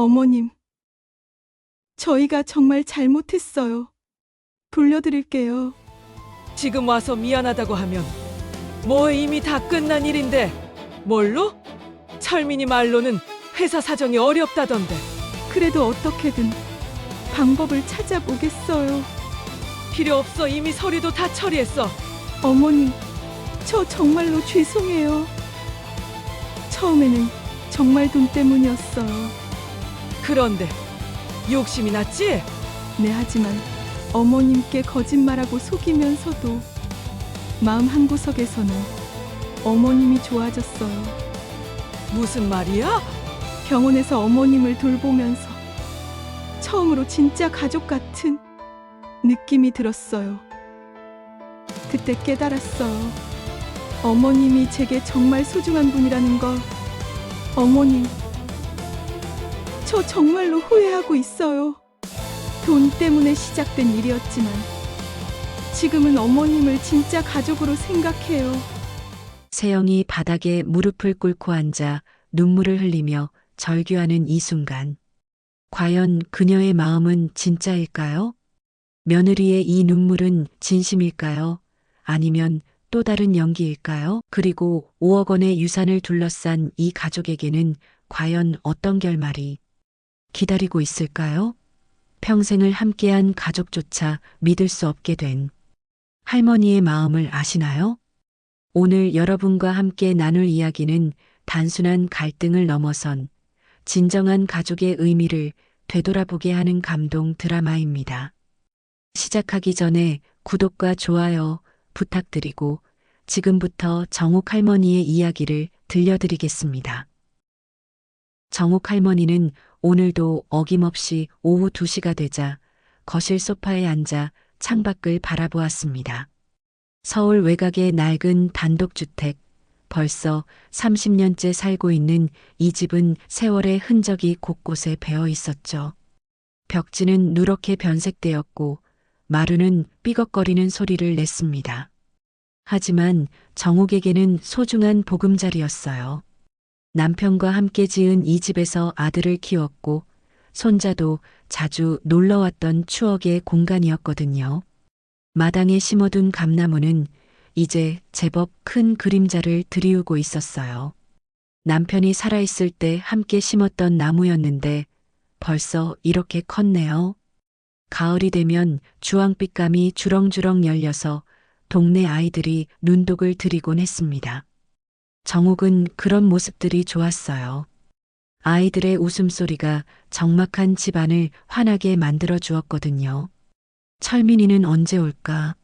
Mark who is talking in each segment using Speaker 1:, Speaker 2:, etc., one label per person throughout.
Speaker 1: 어머님, 저희가 정말 잘못했어요. 돌려드릴게요.
Speaker 2: 지금 와서 미안하다고 하면 뭐 이미 다 끝난 일인데 뭘로? 철민이 말로는 회사 사정이 어렵다던데.
Speaker 1: 그래도 어떻게든 방법을 찾아보겠어요.
Speaker 2: 필요 없어. 이미 서류도 다 처리했어.
Speaker 1: 어머님, 저 정말로 죄송해요. 처음에는 정말 돈 때문이었어요.
Speaker 2: 그런데 욕심이 났지?
Speaker 1: 네, 하지만 어머님께 거짓말하고 속이면서도 마음 한구석에서는 어머님이 좋아졌어요.
Speaker 2: 무슨 말이야?
Speaker 1: 병원에서 어머님을 돌보면서 처음으로 진짜 가족 같은 느낌이 들었어요. 그때 깨달았어요. 어머님이 제게 정말 소중한 분이라는 걸. 어머님, 저 정말로 후회하고 있어요. 돈 때문에 시작된 일이었지만 지금은 어머님을 진짜 가족으로 생각해요.
Speaker 3: 세영이 바닥에 무릎을 꿇고 앉아 눈물을 흘리며 절규하는 이 순간. 과연 그녀의 마음은 진짜일까요? 며느리의 이 눈물은 진심일까요? 아니면 또 다른 연기일까요? 그리고 5억 원의 유산을 둘러싼 이 가족에게는 과연 어떤 결말이 기다리고 있을까요? 평생을 함께한 가족조차 믿을 수 없게 된 할머니의 마음을 아시나요? 오늘 여러분과 함께 나눌 이야기는 단순한 갈등을 넘어선 진정한 가족의 의미를 되돌아보게 하는 감동 드라마입니다. 시작하기 전에 구독과 좋아요 부탁드리고 지금부터 정옥 할머니의 이야기를 들려드리겠습니다. 정옥 할머니는 오늘도 어김없이 오후 2시가 되자 거실 소파에 앉아 창밖을 바라보았습니다. 서울 외곽의 낡은 단독주택, 벌써 30년째 살고 있는 이 집은 세월의 흔적이 곳곳에 배어 있었죠. 벽지는 누렇게 변색되었고 마루는 삐걱거리는 소리를 냈습니다. 하지만 정옥에게는 소중한 보금자리였어요. 남편과 함께 지은 이 집에서 아들을 키웠고 손자도 자주 놀러왔던 추억의 공간이었거든요. 마당에 심어둔 감나무는 이제 제법 큰 그림자를 드리우고 있었어요. 남편이 살아있을 때 함께 심었던 나무였는데 벌써 이렇게 컸네요. 가을이 되면 주황빛감이 주렁주렁 열려서 동네 아이들이 눈독을 들이곤 했습니다. 정옥은 그런 모습들이 좋았어요. 아이들의 웃음소리가 적막한 집안을 환하게 만들어 주었거든요. 철민이는 언제 올까?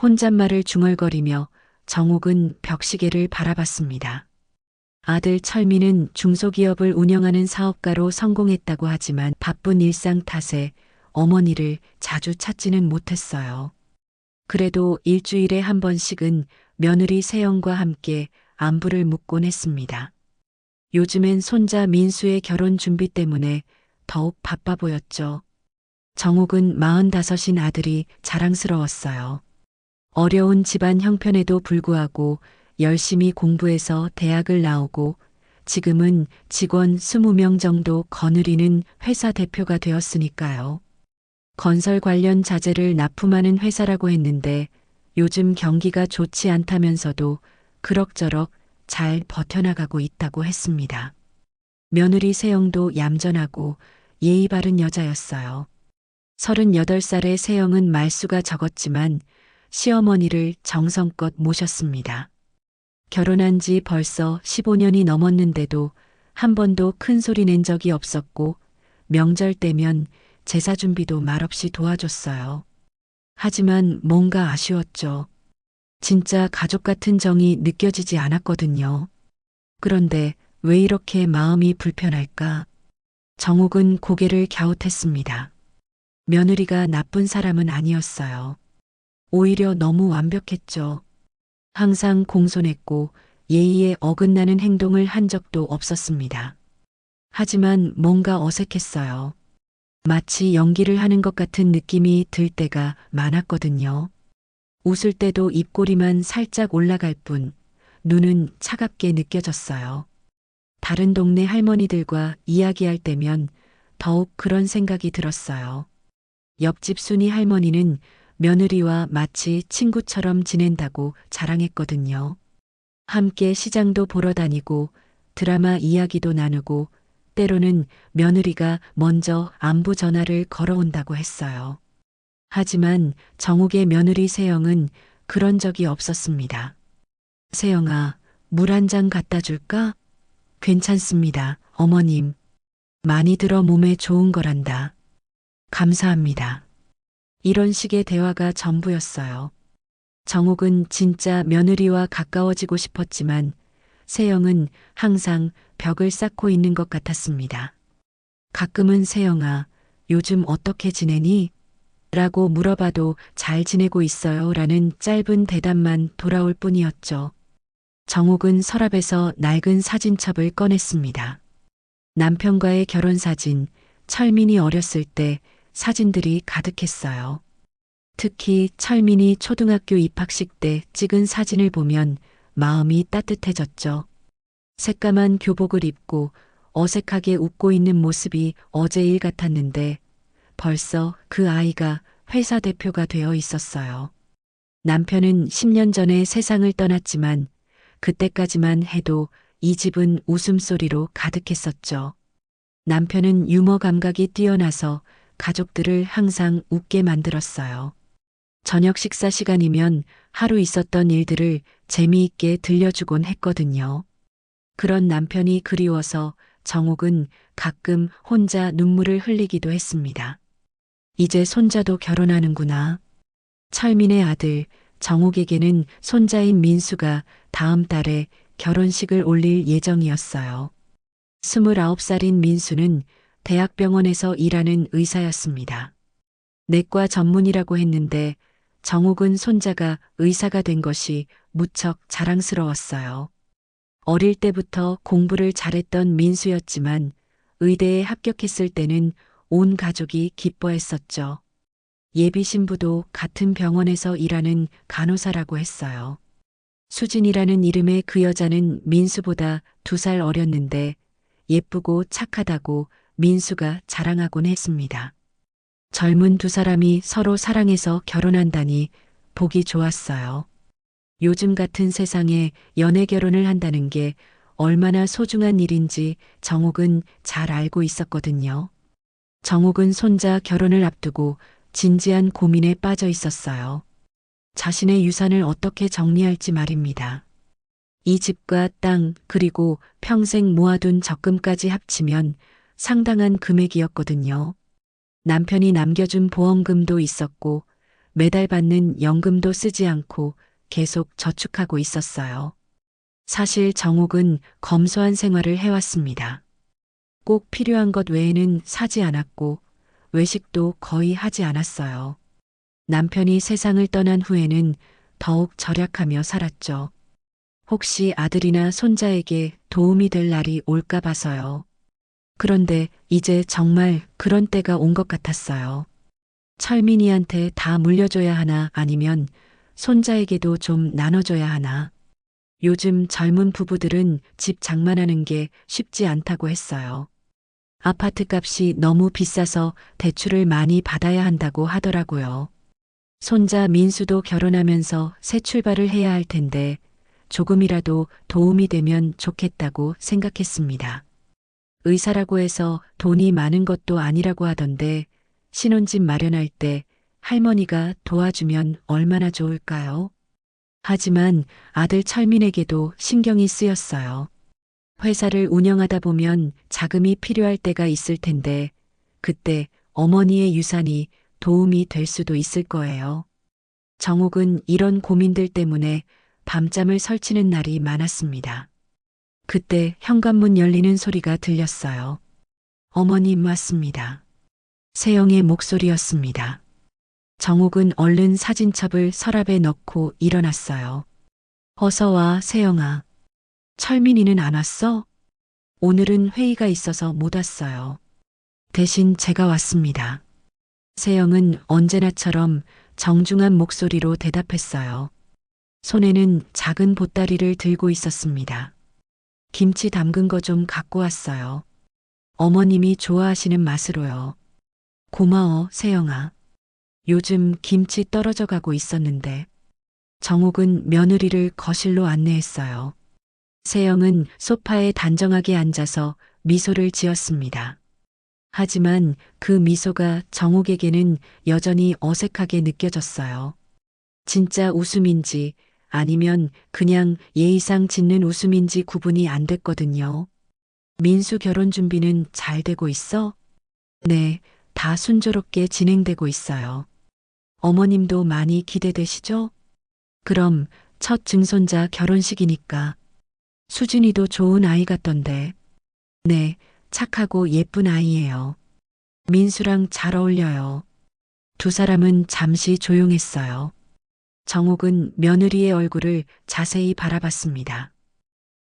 Speaker 3: 혼잣말을 중얼거리며 정옥은 벽시계를 바라봤습니다. 아들 철민은 중소기업을 운영하는 사업가로 성공했다고 하지만 바쁜 일상 탓에 어머니를 자주 찾지는 못했어요. 그래도 일주일에 한 번씩은 며느리 세영과 함께 안부를 묻곤 했습니다. 요즘엔 손자 민수의 결혼 준비 때문에 더욱 바빠 보였죠. 정옥은 45인 아들이 자랑스러웠어요. 어려운 집안 형편에도 불구하고 열심히 공부해서 대학을 나오고 지금은 직원 20명 정도 거느리는 회사 대표가 되었으니까요. 건설 관련 자재를 납품하는 회사라고 했는데 요즘 경기가 좋지 않다면서도 그럭저럭 잘 버텨나가고 있다고 했습니다. 며느리 세영도 얌전하고 예의 바른 여자였어요. 38살의 세영은 말수가 적었지만 시어머니를 정성껏 모셨습니다. 결혼한 지 벌써 15년이 넘었는데도 한 번도 큰 소리 낸 적이 없었고 명절 때면 제사 준비도 말없이 도와줬어요. 하지만 뭔가 아쉬웠죠. 진짜 가족 같은 정이 느껴지지 않았거든요. 그런데 왜 이렇게 마음이 불편할까? 정옥은 고개를 갸웃했습니다. 며느리가 나쁜 사람은 아니었어요. 오히려 너무 완벽했죠. 항상 공손했고 예의에 어긋나는 행동을 한 적도 없었습니다. 하지만 뭔가 어색했어요. 마치 연기를 하는 것 같은 느낌이 들 때가 많았거든요. 웃을 때도 입꼬리만 살짝 올라갈 뿐 눈은 차갑게 느껴졌어요. 다른 동네 할머니들과 이야기할 때면 더욱 그런 생각이 들었어요. 옆집 순이 할머니는 며느리와 마치 친구처럼 지낸다고 자랑했거든요. 함께 시장도 보러 다니고 드라마 이야기도 나누고 때로는 며느리가 먼저 안부 전화를 걸어온다고 했어요. 하지만 정욱의 며느리 세영은 그런 적이 없었습니다. 세영아, 물 한 잔 갖다 줄까? 괜찮습니다, 어머님. 많이 들어 몸에 좋은 거란다. 감사합니다. 이런 식의 대화가 전부였어요. 정욱은 진짜 며느리와 가까워지고 싶었지만 세영은 항상 벽을 쌓고 있는 것 같았습니다. 가끔은 세영아, 요즘 어떻게 지내니? 라고 물어봐도 잘 지내고 있어요 라는 짧은 대답만 돌아올 뿐이었죠. 정욱은 서랍에서 낡은 사진첩을 꺼냈습니다. 남편과의 결혼 사진, 철민이 어렸을 때 사진들이 가득했어요. 특히 철민이 초등학교 입학식 때 찍은 사진을 보면 마음이 따뜻해졌죠. 새까만 교복을 입고 어색하게 웃고 있는 모습이 어제 일 같았는데 벌써 그 아이가 회사 대표가 되어 있었어요. 남편은 10년 전에 세상을 떠났지만 그때까지만 해도 이 집은 웃음소리로 가득했었죠. 남편은 유머 감각이 뛰어나서 가족들을 항상 웃게 만들었어요. 저녁 식사 시간이면 하루 있었던 일들을 재미있게 들려주곤 했거든요. 그런 남편이 그리워서 정욱은 가끔 혼자 눈물을 흘리기도 했습니다. 이제 손자도 결혼하는구나. 철민의 아들 정욱에게는 손자인 민수가 다음 달에 결혼식을 올릴 예정이었어요. 29살인 민수는 대학병원에서 일하는 의사였습니다. 내과 전문이라고 했는데 정욱은 손자가 의사가 된 것이 무척 자랑스러웠어요. 어릴 때부터 공부를 잘했던 민수였지만 의대에 합격했을 때는 온 가족이 기뻐했었죠. 예비 신부도 같은 병원에서 일하는 간호사라고 했어요. 수진이라는 이름의 그 여자는 민수보다 2살 어렸는데 예쁘고 착하다고 민수가 자랑하곤 했습니다. 젊은 두 사람이 서로 사랑해서 결혼한다니 보기 좋았어요. 요즘 같은 세상에 연애 결혼을 한다는 게 얼마나 소중한 일인지 정욱은 잘 알고 있었거든요. 정욱은 손자 결혼을 앞두고 진지한 고민에 빠져 있었어요. 자신의 유산을 어떻게 정리할지 말입니다. 이 집과 땅 그리고 평생 모아둔 적금까지 합치면 상당한 금액이었거든요. 남편이 남겨준 보험금도 있었고 매달 받는 연금도 쓰지 않고 계속 저축하고 있었어요. 사실 정욱은 검소한 생활을 해왔습니다. 꼭 필요한 것 외에는 사지 않았고 외식도 거의 하지 않았어요. 남편이 세상을 떠난 후에는 더욱 절약하며 살았죠. 혹시 아들이나 손자에게 도움이 될 날이 올까 봐서요. 그런데 이제 정말 그런 때가 온 것 같았어요. 철민이한테 다 물려줘야 하나 아니면 손자에게도 좀 나눠줘야 하나. 요즘 젊은 부부들은 집 장만하는 게 쉽지 않다고 했어요. 아파트 값이 너무 비싸서 대출을 많이 받아야 한다고 하더라고요. 손자 민수도 결혼하면서 새 출발을 해야 할 텐데 조금이라도 도움이 되면 좋겠다고 생각했습니다. 의사라고 해서 돈이 많은 것도 아니라고 하던데 신혼집 마련할 때 할머니가 도와주면 얼마나 좋을까요? 하지만 아들 철민에게도 신경이 쓰였어요. 회사를 운영하다 보면 자금이 필요할 때가 있을 텐데 그때 어머니의 유산이 도움이 될 수도 있을 거예요. 정욱은 이런 고민들 때문에 밤잠을 설치는 날이 많았습니다. 그때 현관문 열리는 소리가 들렸어요. 어머님 왔습니다. 세영의 목소리였습니다. 정욱은 얼른 사진첩을 서랍에 넣고 일어났어요. 어서 와, 세영아. 철민이는 안 왔어? 오늘은 회의가 있어서 못 왔어요. 대신 제가 왔습니다. 세영은 언제나처럼 정중한 목소리로 대답했어요. 손에는 작은 보따리를 들고 있었습니다. 김치 담근 거 좀 갖고 왔어요. 어머님이 좋아하시는 맛으로요. 고마워, 세영아. 요즘 김치 떨어져 가고 있었는데. 정옥은 며느리를 거실로 안내했어요. 세영은 소파에 단정하게 앉아서 미소를 지었습니다. 하지만 그 미소가 정옥에게는 여전히 어색하게 느껴졌어요. 진짜 웃음인지 아니면 그냥 예의상 짓는 웃음인지 구분이 안 됐거든요. 민수 결혼 준비는 잘 되고 있어? 네, 다 순조롭게 진행되고 있어요. 어머님도 많이 기대되시죠? 그럼 첫 증손자 결혼식이니까 수진이도 좋은 아이 같던데. 네, 착하고 예쁜 아이예요. 민수랑 잘 어울려요. 두 사람은 잠시 조용했어요. 정옥은 며느리의 얼굴을 자세히 바라봤습니다.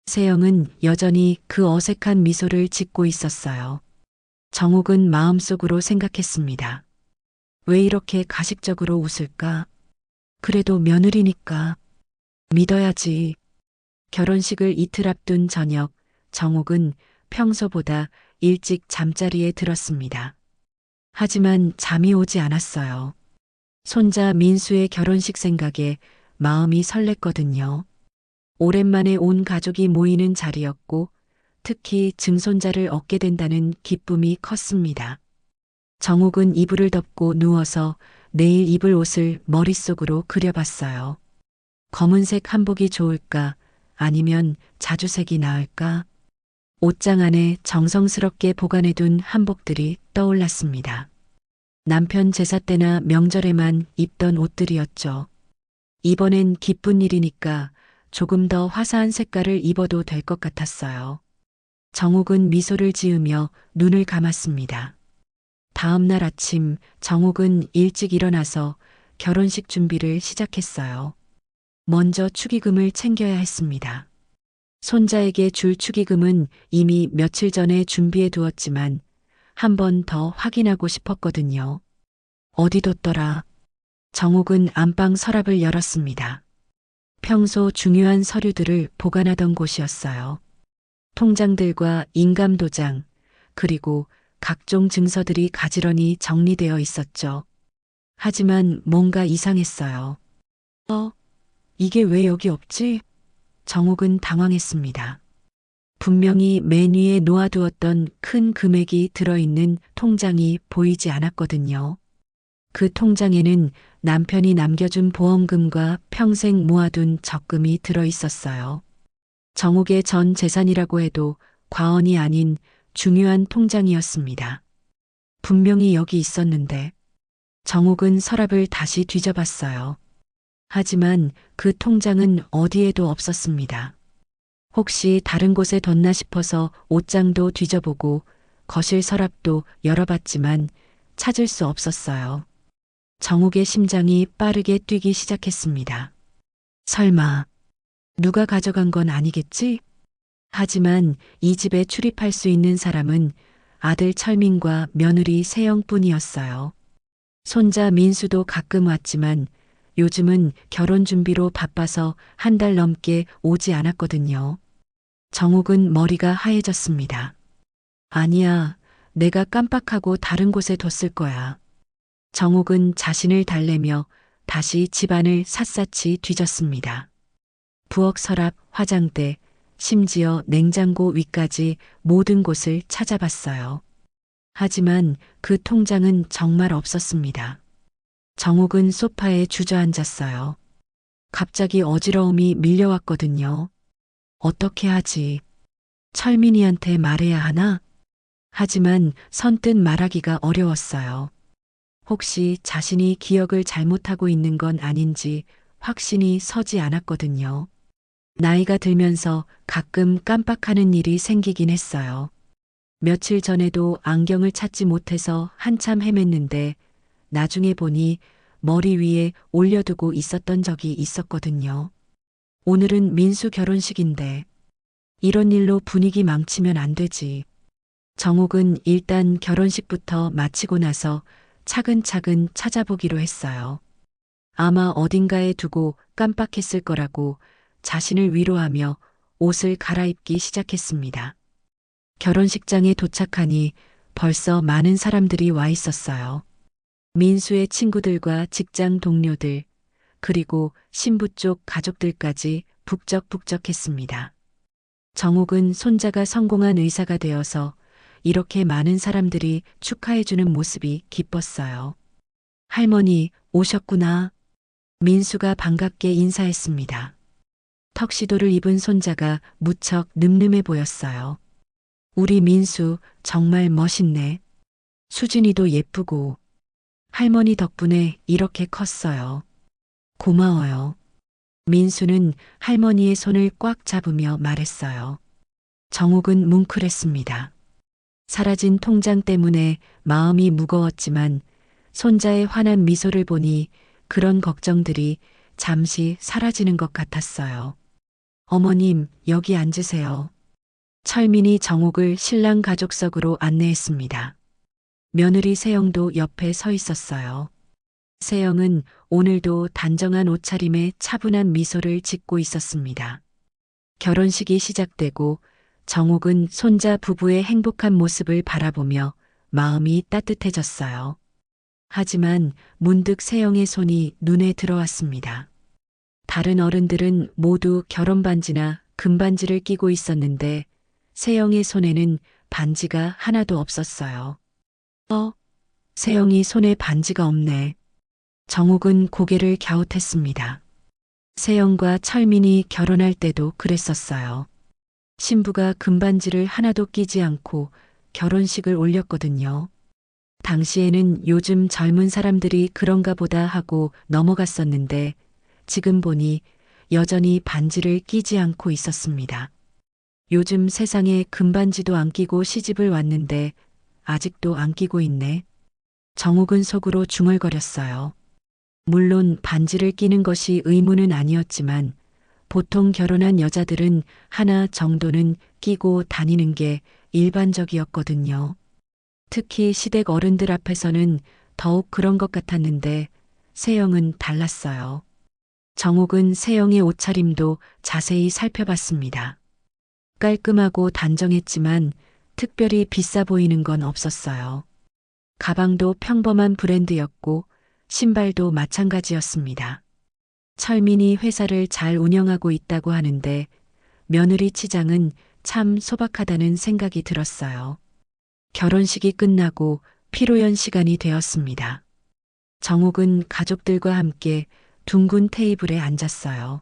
Speaker 3: 세영은 여전히 그 어색한 미소를 짓고 있었어요. 정옥은 마음속으로 생각했습니다. 왜 이렇게 가식적으로 웃을까? 그래도 며느리니까 믿어야지. 결혼식을 이틀 앞둔 저녁, 정옥은 평소보다 일찍 잠자리에 들었습니다. 하지만 잠이 오지 않았어요. 손자 민수의 결혼식 생각에 마음이 설렜거든요. 오랜만에 온 가족이 모이는 자리였고 특히 증손자를 얻게 된다는 기쁨이 컸습니다. 정옥은 이불을 덮고 누워서 내일 입을 옷을 머릿속으로 그려봤어요. 검은색 한복이 좋을까 아니면 자주색이 나을까? 옷장 안에 정성스럽게 보관해둔 한복들이 떠올랐습니다. 남편 제사 때나 명절에만 입던 옷들이었죠. 이번엔 기쁜 일이니까 조금 더 화사한 색깔을 입어도 될 것 같았어요. 정옥은 미소를 지으며 눈을 감았습니다. 다음 날 아침 정옥은 일찍 일어나서 결혼식 준비를 시작했어요. 먼저 축의금을 챙겨야 했습니다. 손자에게 줄 축의금은 이미 며칠 전에 준비해 두었지만 한 번 더 확인하고 싶었거든요. 어디 뒀더라? 정옥은 안방 서랍을 열었습니다. 평소 중요한 서류들을 보관하던 곳이었어요. 통장들과 인감도장, 그리고 각종 증서들이 가지런히 정리되어 있었죠. 하지만 뭔가 이상했어요. 이게 왜 여기 없지? 정옥은 당황했습니다. 분명히 맨 위에 놓아두었던 큰 금액이 들어있는 통장이 보이지 않았거든요. 그 통장에는 남편이 남겨준 보험금과 평생 모아둔 적금이 들어있었어요. 정옥의 전 재산이라고 해도 과언이 아닌 중요한 통장이었습니다. 분명히 여기 있었는데 정옥은 서랍을 다시 뒤져봤어요. 하지만 그 통장은 어디에도 없었습니다. 혹시 다른 곳에 뒀나 싶어서 옷장도 뒤져보고 거실 서랍도 열어봤지만 찾을 수 없었어요. 정옥의 심장이 빠르게 뛰기 시작했습니다. 설마 누가 가져간 건 아니겠지? 하지만 이 집에 출입할 수 있는 사람은 아들 철민과 며느리 세영뿐이었어요. 손자 민수도 가끔 왔지만 요즘은 결혼 준비로 바빠서 한 달 넘게 오지 않았거든요. 정옥은 머리가 하얘졌습니다. 아니야, 내가 깜빡하고 다른 곳에 뒀을 거야. 정옥은 자신을 달래며 다시 집안을 샅샅이 뒤졌습니다. 부엌 서랍, 화장대, 심지어 냉장고 위까지 모든 곳을 찾아봤어요. 하지만 그 통장은 정말 없었습니다. 정옥은 소파에 주저앉았어요. 갑자기 어지러움이 밀려왔거든요. 어떻게 하지? 철민이한테 말해야 하나? 하지만 선뜻 말하기가 어려웠어요. 혹시 자신이 기억을 잘못하고 있는 건 아닌지 확신이 서지 않았거든요. 나이가 들면서 가끔 깜빡하는 일이 생기긴 했어요. 며칠 전에도 안경을 찾지 못해서 한참 헤맸는데 나중에 보니 머리 위에 올려두고 있었던 적이 있었거든요. 오늘은 민수 결혼식인데 이런 일로 분위기 망치면 안 되지. 정옥은 일단 결혼식부터 마치고 나서 차근차근 찾아보기로 했어요. 아마 어딘가에 두고 깜빡했을 거라고 자신을 위로하며 옷을 갈아입기 시작했습니다. 결혼식장에 도착하니 벌써 많은 사람들이 와 있었어요. 민수의 친구들과 직장 동료들, 그리고 신부 쪽 가족들까지 북적북적했습니다. 정옥은 손자가 성공한 의사가 되어서 이렇게 많은 사람들이 축하해주는 모습이 기뻤어요. 할머니 오셨구나. 민수가 반갑게 인사했습니다. 턱시도를 입은 손자가 무척 늠름해 보였어요. 우리 민수 정말 멋있네. 수진이도 예쁘고 할머니 덕분에 이렇게 컸어요. 고마워요. 민수는 할머니의 손을 꽉 잡으며 말했어요. 정옥은 뭉클했습니다. 사라진 통장 때문에 마음이 무거웠지만 손자의 환한 미소를 보니 그런 걱정들이 잠시 사라지는 것 같았어요. 어머님, 여기 앉으세요. 철민이 정옥을 신랑 가족석으로 안내했습니다. 며느리 세영도 옆에 서 있었어요. 세영은 오늘도 단정한 옷차림에 차분한 미소를 짓고 있었습니다. 결혼식이 시작되고 정옥은 손자 부부의 행복한 모습을 바라보며 마음이 따뜻해졌어요. 하지만 문득 세영의 손이 눈에 들어왔습니다. 다른 어른들은 모두 결혼 반지나 금반지를 끼고 있었는데 세영의 손에는 반지가 하나도 없었어요. 세영이 손에 반지가 없네. 정옥은 고개를 갸웃했습니다. 세영과 철민이 결혼할 때도 그랬었어요. 신부가 금반지를 하나도 끼지 않고 결혼식을 올렸거든요. 당시에는 요즘 젊은 사람들이 그런가 보다 하고 넘어갔었는데 지금 보니 여전히 반지를 끼지 않고 있었습니다. 요즘 세상에 금반지도 안 끼고 시집을 왔는데 아직도 안 끼고 있네. 정옥은 속으로 중얼거렸어요. 물론 반지를 끼는 것이 의무는 아니었지만 보통 결혼한 여자들은 하나 정도는 끼고 다니는 게 일반적이었거든요. 특히 시댁 어른들 앞에서는 더욱 그런 것 같았는데 세영은 달랐어요. 정옥은 세영의 옷차림도 자세히 살펴봤습니다. 깔끔하고 단정했지만 특별히 비싸 보이는 건 없었어요. 가방도 평범한 브랜드였고 신발도 마찬가지였습니다. 철민이 회사를 잘 운영하고 있다고 하는데 며느리 치장은 참 소박하다는 생각이 들었어요. 결혼식이 끝나고 피로연 시간이 되었습니다. 정옥은 가족들과 함께 둥근 테이블에 앉았어요.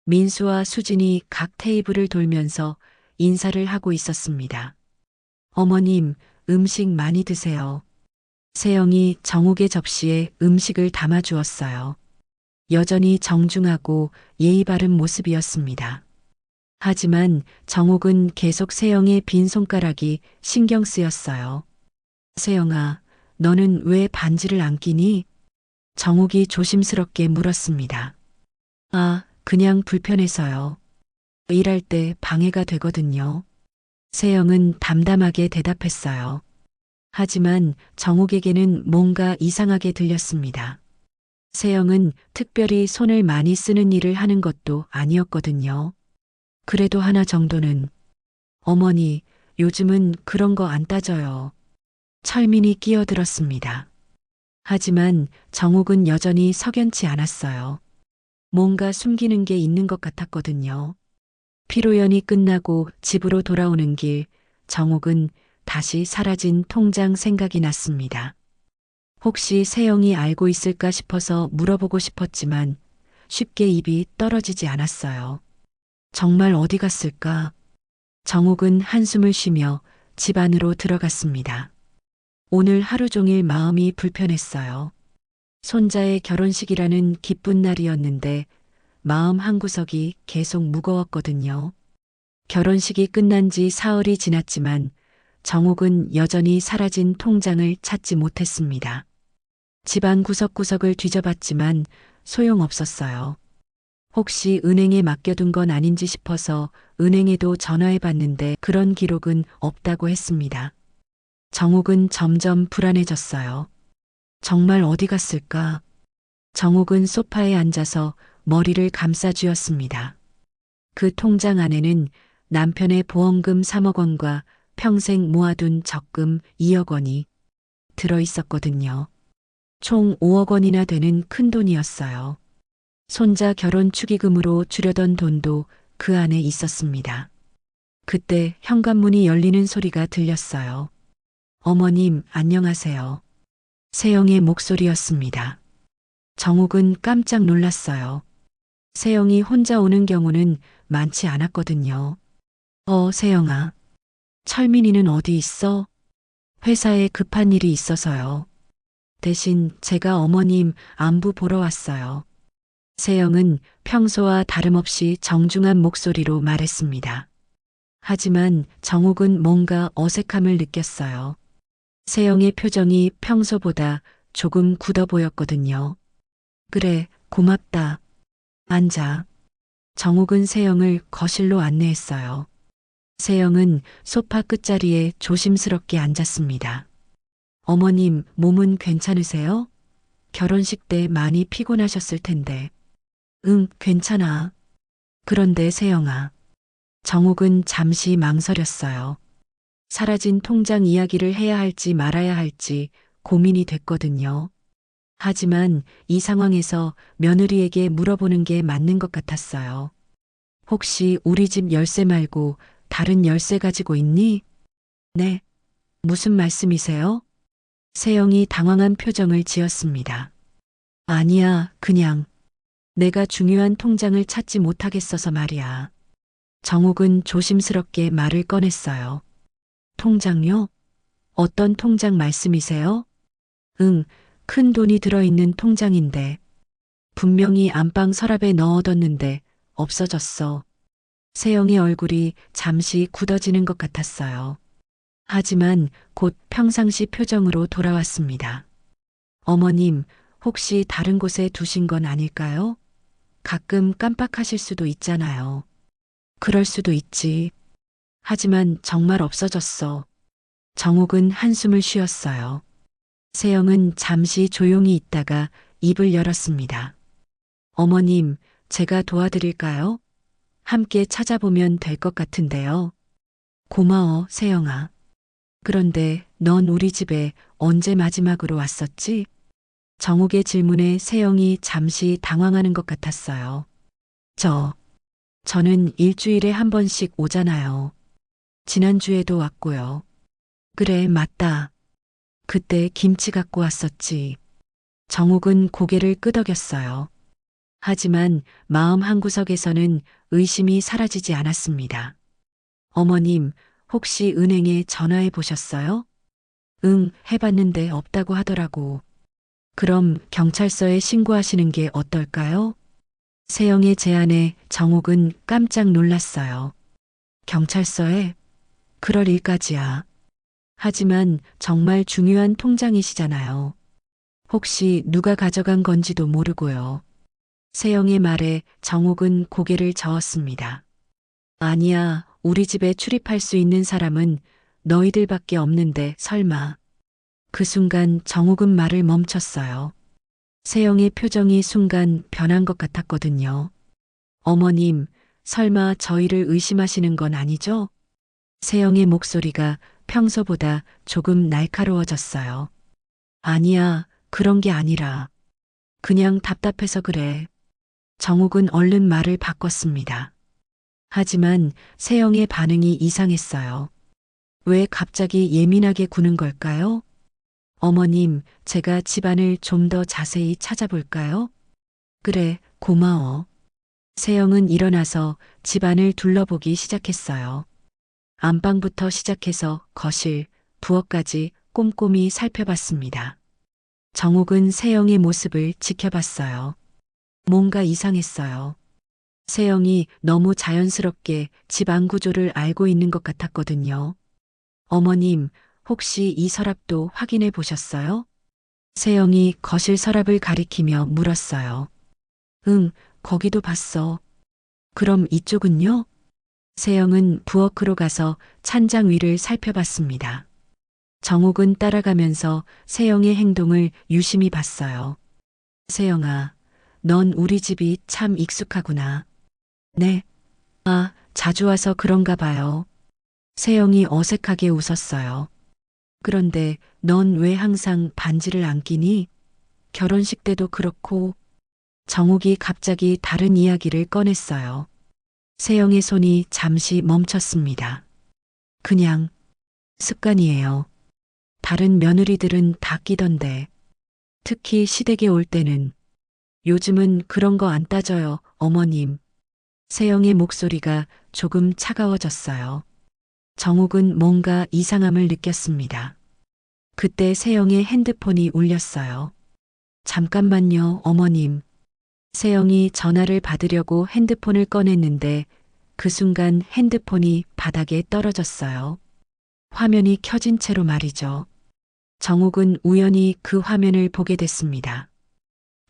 Speaker 3: 민수와 수진이 각 테이블을 돌면서 인사를 하고 있었습니다. 어머님, 음식 많이 드세요. 세영이 정옥의 접시에 음식을 담아 주었어요. 여전히 정중하고 예의 바른 모습이었습니다. 하지만 정옥은 계속 세영의 빈 손가락이 신경 쓰였어요. 세영아, 너는 왜 반지를 안 끼니? 정옥이 조심스럽게 물었습니다. 그냥 불편해서요. 일할 때 방해가 되거든요. 세영은 담담하게 대답했어요. 하지만 정옥에게는 뭔가 이상하게 들렸습니다. 세영은 특별히 손을 많이 쓰는 일을 하는 것도 아니었거든요. 그래도 하나 정도는. 어머니, 요즘은 그런 거 안 따져요. 철민이 끼어들었습니다. 하지만 정옥은 여전히 석연치 않았어요. 뭔가 숨기는 게 있는 것 같았거든요. 피로연이 끝나고 집으로 돌아오는 길, 정옥은 다시 사라진 통장 생각이 났습니다. 혹시 세영이 알고 있을까 싶어서 물어보고 싶었지만 쉽게 입이 떨어지지 않았어요. 정말 어디 갔을까? 정옥은 한숨을 쉬며 집 안으로 들어갔습니다. 오늘 하루 종일 마음이 불편했어요. 손자의 결혼식이라는 기쁜 날이었는데 마음 한구석이 계속 무거웠거든요. 결혼식이 끝난 지 사흘이 지났지만 정옥은 여전히 사라진 통장을 찾지 못했습니다. 집안 구석구석을 뒤져봤지만 소용없었어요. 혹시 은행에 맡겨둔 건 아닌지 싶어서 은행에도 전화해봤는데 그런 기록은 없다고 했습니다. 정옥은 점점 불안해졌어요. 정말 어디 갔을까? 정옥은 소파에 앉아서 머리를 감싸 쥐었습니다. 그 통장 안에는 남편의 보험금 3억 원과 평생 모아둔 적금 2억 원이 들어 있었거든요. 총 5억 원이나 되는 큰 돈이었어요. 손자 결혼 축의금으로 주려던 돈도 그 안에 있었습니다. 그때 현관문이 열리는 소리가 들렸어요. 어머님, 안녕하세요. 세영의 목소리였습니다. 정욱은 깜짝 놀랐어요. 세영이 혼자 오는 경우는 많지 않았거든요. 세영아. 철민이는 어디 있어? 회사에 급한 일이 있어서요. 대신 제가 어머님 안부 보러 왔어요. 세영은 평소와 다름없이 정중한 목소리로 말했습니다. 하지만 정욱은 뭔가 어색함을 느꼈어요. 세영의 표정이 평소보다 조금 굳어 보였거든요. 그래, 고맙다. 앉아. 정욱은 세영을 거실로 안내했어요. 세영은 소파 끝자리에 조심스럽게 앉았습니다. 어머님, 몸은 괜찮으세요? 결혼식 때 많이 피곤하셨을 텐데. 응, 괜찮아. 그런데 세영아. 정욱은 잠시 망설였어요. 사라진 통장 이야기를 해야 할지 말아야 할지 고민이 됐거든요. 하지만 이 상황에서 며느리에게 물어보는 게 맞는 것 같았어요. 혹시 우리 집 열쇠 말고 다른 열쇠 가지고 있니? 네. 무슨 말씀이세요? 세영이 당황한 표정을 지었습니다. 아니야, 그냥 내가 중요한 통장을 찾지 못하겠어서 말이야. 정욱은 조심스럽게 말을 꺼냈어요. 통장요? 어떤 통장 말씀이세요? 응, 큰 돈이 들어있는 통장인데 분명히 안방 서랍에 넣어뒀는데 없어졌어. 세영의 얼굴이 잠시 굳어지는 것 같았어요. 하지만 곧 평상시 표정으로 돌아왔습니다. 어머님, 혹시 다른 곳에 두신 건 아닐까요? 가끔 깜빡하실 수도 있잖아요. 그럴 수도 있지. 하지만 정말 없어졌어. 정욱은 한숨을 쉬었어요. 세영은 잠시 조용히 있다가 입을 열었습니다. 어머님, 제가 도와드릴까요? 함께 찾아보면 될 것 같은데요. 고마워, 세영아. 그런데 넌 우리 집에 언제 마지막으로 왔었지? 정욱의 질문에 세영이 잠시 당황하는 것 같았어요. 저는 일주일에 한 번씩 오잖아요. 지난주에도 왔고요. 그래, 맞다. 그때 김치 갖고 왔었지. 정욱은 고개를 끄덕였어요. 하지만 마음 한구석에서는 의심이 사라지지 않았습니다. 어머님, 혹시 은행에 전화해 보셨어요? 응, 해봤는데 없다고 하더라고. 그럼 경찰서에 신고하시는 게 어떨까요? 세영의 제안에 정욱은 깜짝 놀랐어요. 경찰서에? 그럴 일까지야. 하지만 정말 중요한 통장이시잖아요. 혹시 누가 가져간 건지도 모르고요. 세영의 말에 정욱은 고개를 저었습니다. 아니야, 우리 집에 출입할 수 있는 사람은 너희들밖에 없는데 설마. 그 순간 정욱은 말을 멈췄어요. 세영의 표정이 순간 변한 것 같았거든요. 어머님, 설마 저희를 의심하시는 건 아니죠? 세영의 목소리가 평소보다 조금 날카로워졌어요. 아니야, 그런 게 아니라. 그냥 답답해서 그래. 정욱은 얼른 말을 바꿨습니다. 하지만 세영의 반응이 이상했어요. 왜 갑자기 예민하게 구는 걸까요? 어머님, 제가 집안을 좀 더 자세히 찾아볼까요? 그래, 고마워. 세영은 일어나서 집안을 둘러보기 시작했어요. 안방부터 시작해서 거실, 부엌까지 꼼꼼히 살펴봤습니다. 정욱은 세영의 모습을 지켜봤어요. 뭔가 이상했어요. 세영이 너무 자연스럽게 집안 구조를 알고 있는 것 같았거든요. 어머님, 혹시 이 서랍도 확인해 보셨어요? 세영이 거실 서랍을 가리키며 물었어요. 응, 거기도 봤어. 그럼 이쪽은요? 세영은 부엌으로 가서 찬장 위를 살펴봤습니다. 정욱은 따라가면서 세영의 행동을 유심히 봤어요. 세영아, 넌 우리 집이 참 익숙하구나. 네. 아, 자주 와서 그런가 봐요. 세영이 어색하게 웃었어요. 그런데 넌 왜 항상 반지를 안 끼니? 결혼식 때도 그렇고. 정욱이 갑자기 다른 이야기를 꺼냈어요. 세영의 손이 잠시 멈췄습니다. 그냥 습관이에요. 다른 며느리들은 다 끼던데. 특히 시댁에 올 때는. 요즘은 그런 거 안 따져요, 어머님. 세영의 목소리가 조금 차가워졌어요. 정욱은 뭔가 이상함을 느꼈습니다. 그때 세영의 핸드폰이 울렸어요. 잠깐만요, 어머님. 세영이 전화를 받으려고 핸드폰을 꺼냈는데 그 순간 핸드폰이 바닥에 떨어졌어요. 화면이 켜진 채로 말이죠. 정욱은 우연히 그 화면을 보게 됐습니다.